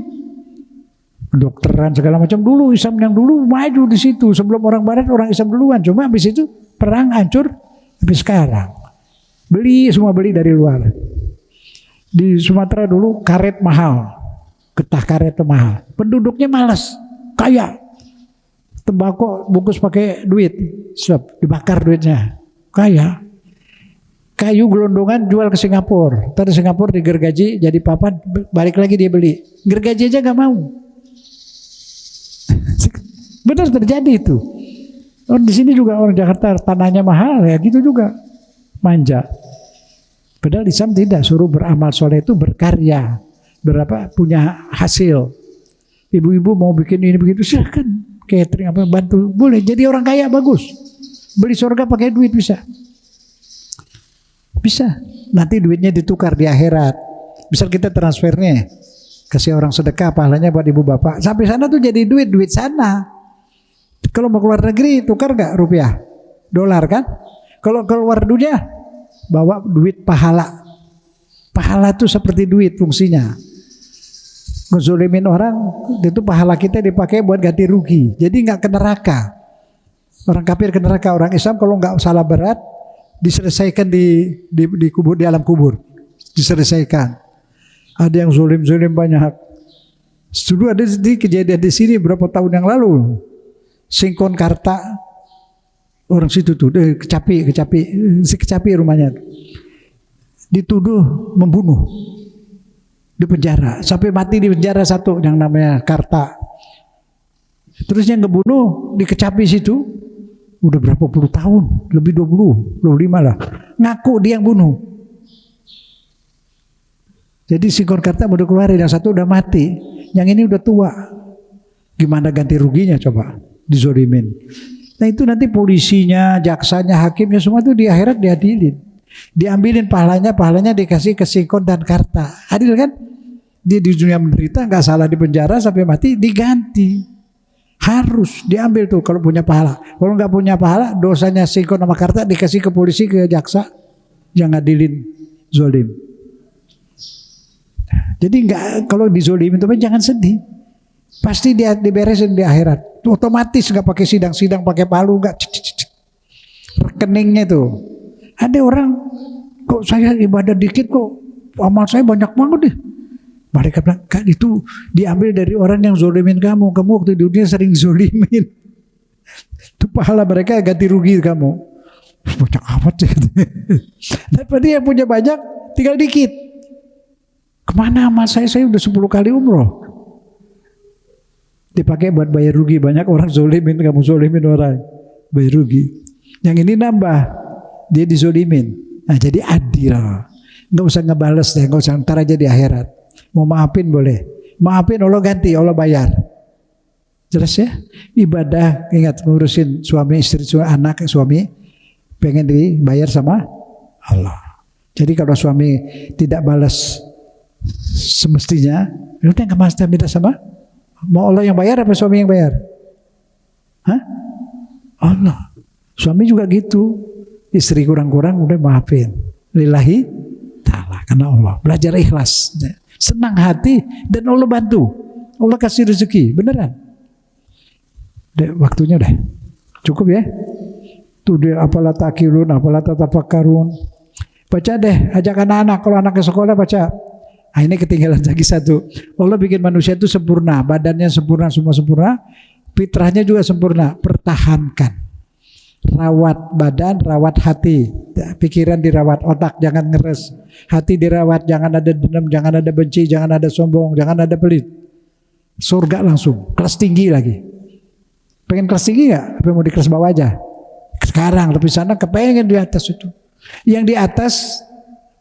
Kedokteran segala macam dulu, Islam yang dulu maju di situ. Sebelum orang Barat, orang Islam duluan. Cuma habis itu perang hancur habis sekarang. Semua beli dari luar. Di Sumatera dulu karet mahal, getah karet itu mahal. Penduduknya malas, kaya. Tembakau bungkus pakai duit, dibakar duitnya, kaya. Kayu gelondongan jual ke Singapura. Dari Singapura digergaji jadi papan, balik lagi dia beli. Gergaji aja nggak mau. Benar terjadi itu. Di sini juga orang Jakarta tanahnya mahal ya gitu juga. Manja. Padahal Islam tidak, suruh beramal soleh itu berkarya, punya hasil. Ibu-ibu mau bikin ini begitu silahkan, catering apa bantu boleh. Jadi orang kaya bagus, beli surga pakai duit bisa. Nanti duitnya ditukar di akhirat. Misal kita transfernya, kasih orang sedekah, pahalanya buat ibu bapak. Sampai sana tuh jadi duit sana. Kalau mau keluar negeri tukar nggak rupiah, dolar kan? Kalau keluar dunia, bawa duit pahala. Pahala itu seperti duit fungsinya. Ngezolimin orang, itu pahala kita dipakai buat ganti rugi. Jadi nggak ke neraka. Orang kafir ke neraka, orang Islam kalau nggak salah berat, diselesaikan di kubur, di alam kubur. Diselesaikan. Ada yang zolim banyak. Dulu ada kejadian di sini berapa tahun yang lalu. Singkon Karta. Orang situ tuh, kecapi rumahnya. Dituduh membunuh. Di penjara. Sampai mati di penjara satu yang namanya Karta. Terus yang ngebunuh di kecapi situ. Udah berapa puluh tahun. Lebih 25 lah. Ngaku dia yang bunuh. Jadi Singkon Karta udah keluarin. Yang satu udah mati. Yang ini udah tua. Gimana ganti ruginya coba? Dizolimin. Nah itu nanti polisinya, jaksanya, hakimnya semua itu di akhirat diadilin. Diambilin pahalanya dikasih ke Singkon dan Karta. Adil kan? Dia di dunia menderita, nggak salah di penjara sampai mati diganti. Harus diambil tuh kalau punya pahala. Kalau nggak punya pahala, dosanya Singkon sama Karta dikasih ke polisi, ke jaksa, yang ngadilin zolim. Jadi nggak, kalau dizolimin teman jangan sedih. Pasti dia diberesin di akhirat. Otomatis nggak pakai sidang pakai palu, nggak rekeningnya tuh. Ada orang kok saya ibadah dikit kok amal saya banyak banget deh. Mereka bilang kan itu diambil dari orang yang zolimin kamu waktu di dunia sering zolimin. Itu pahala mereka ganti rugi kamu. Banyak amat sih. Daripada dia punya banyak tinggal dikit. Kemana amal saya udah 10 kali umroh. Dipakai buat bayar rugi. Banyak orang zolimin, kamu zolimin orang, bayar rugi. Yang ini nambah, dia dizolimin. Nah jadi adil. Nggak usah ngebales deh, nggak usah, ntar aja di akhirat. Mau maafin boleh, maafin Allah ganti, Allah bayar. Jelas ya? Ibadah, ingat ngurusin suami istri, anak suami, pengen dibayar sama Allah. Jadi kalau suami tidak balas semestinya, udah nggak mesti minta sama. Mau Allah yang bayar apa suami yang bayar? Hah? Allah. Suami juga gitu. Istri kurang-kurang udah maafin. Lillahi ta'ala, karena Allah. Belajar ikhlas. Senang hati dan Allah bantu. Allah kasih rezeki, beneran. Waktunya udah cukup ya. Tuh dia apalah takilun, apalah tatafakkarun. Baca deh, ajak anak-anak. Kalau anak ke sekolah baca. Nah, ini ketinggalan lagi satu. Allah bikin manusia itu sempurna, badannya sempurna, semua sempurna, fitrahnya juga sempurna. Pertahankan, rawat badan, rawat hati, pikiran dirawat, otak jangan ngeres, hati dirawat, jangan ada dendam, jangan ada benci, jangan ada sombong, jangan ada pelit. Surga langsung, kelas tinggi lagi. Pengen kelas tinggi nggak? Apa mau di kelas bawah aja? Sekarang lebih sana kepengen di atas itu. Yang di atas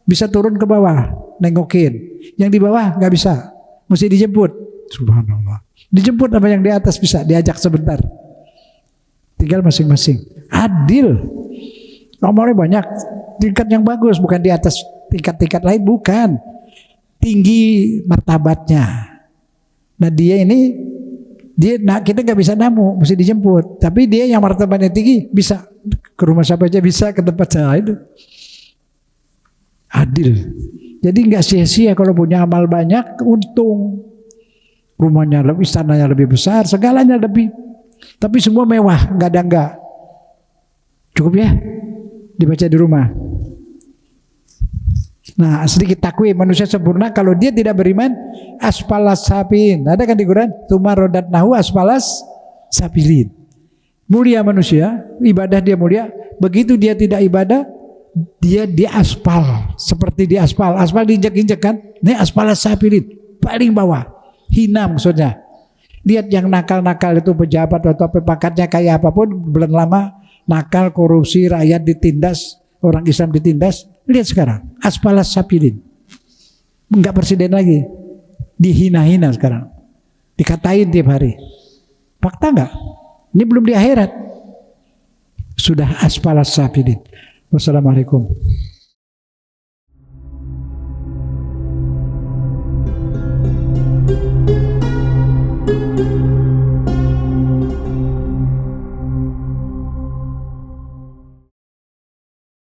bisa turun ke bawah, nengokin. Yang di bawah nggak bisa, mesti dijemput. Subhanallah. Dijemput sama yang di atas bisa, diajak sebentar. Tinggal masing-masing. Adil. Nomornya banyak. Tingkat yang bagus, bukan di atas tingkat-tingkat lain, bukan. Tinggi martabatnya. Nah dia ini, kita nggak bisa namu, mesti dijemput. Tapi dia yang martabatnya tinggi bisa ke rumah siapa aja, bisa ke tempat saya itu. Adil. Jadi nggak sia-sia kalau punya amal banyak, untung. Rumahnya lebih, istananya lebih besar, segalanya lebih. Tapi semua mewah, nggak ada enggak. Cukup ya, dibaca di rumah. Nah, sedikit takwim, manusia sempurna kalau dia tidak beriman, asfalas sapin. Ada kan di Quran? Tumarodat nahu asfalas sapirin. Mulia manusia, ibadah dia mulia. Begitu dia tidak ibadah, dia di aspal, seperti di aspal. Aspal diinjak-injak kan? Ini asfalas sapirin, paling bawah. Hina maksudnya. Lihat yang nakal-nakal itu pejabat atau pangkatnya kayak apapun, belum lama nakal, korupsi, rakyat ditindas, orang Islam ditindas. Lihat sekarang, asfalas sapirin. Enggak presiden lagi. Dihina-hina sekarang. Dikatain tiap hari. Fakta enggak? Ini belum di akhirat. Sudah asfalas sapirin. Wassalamualaikum.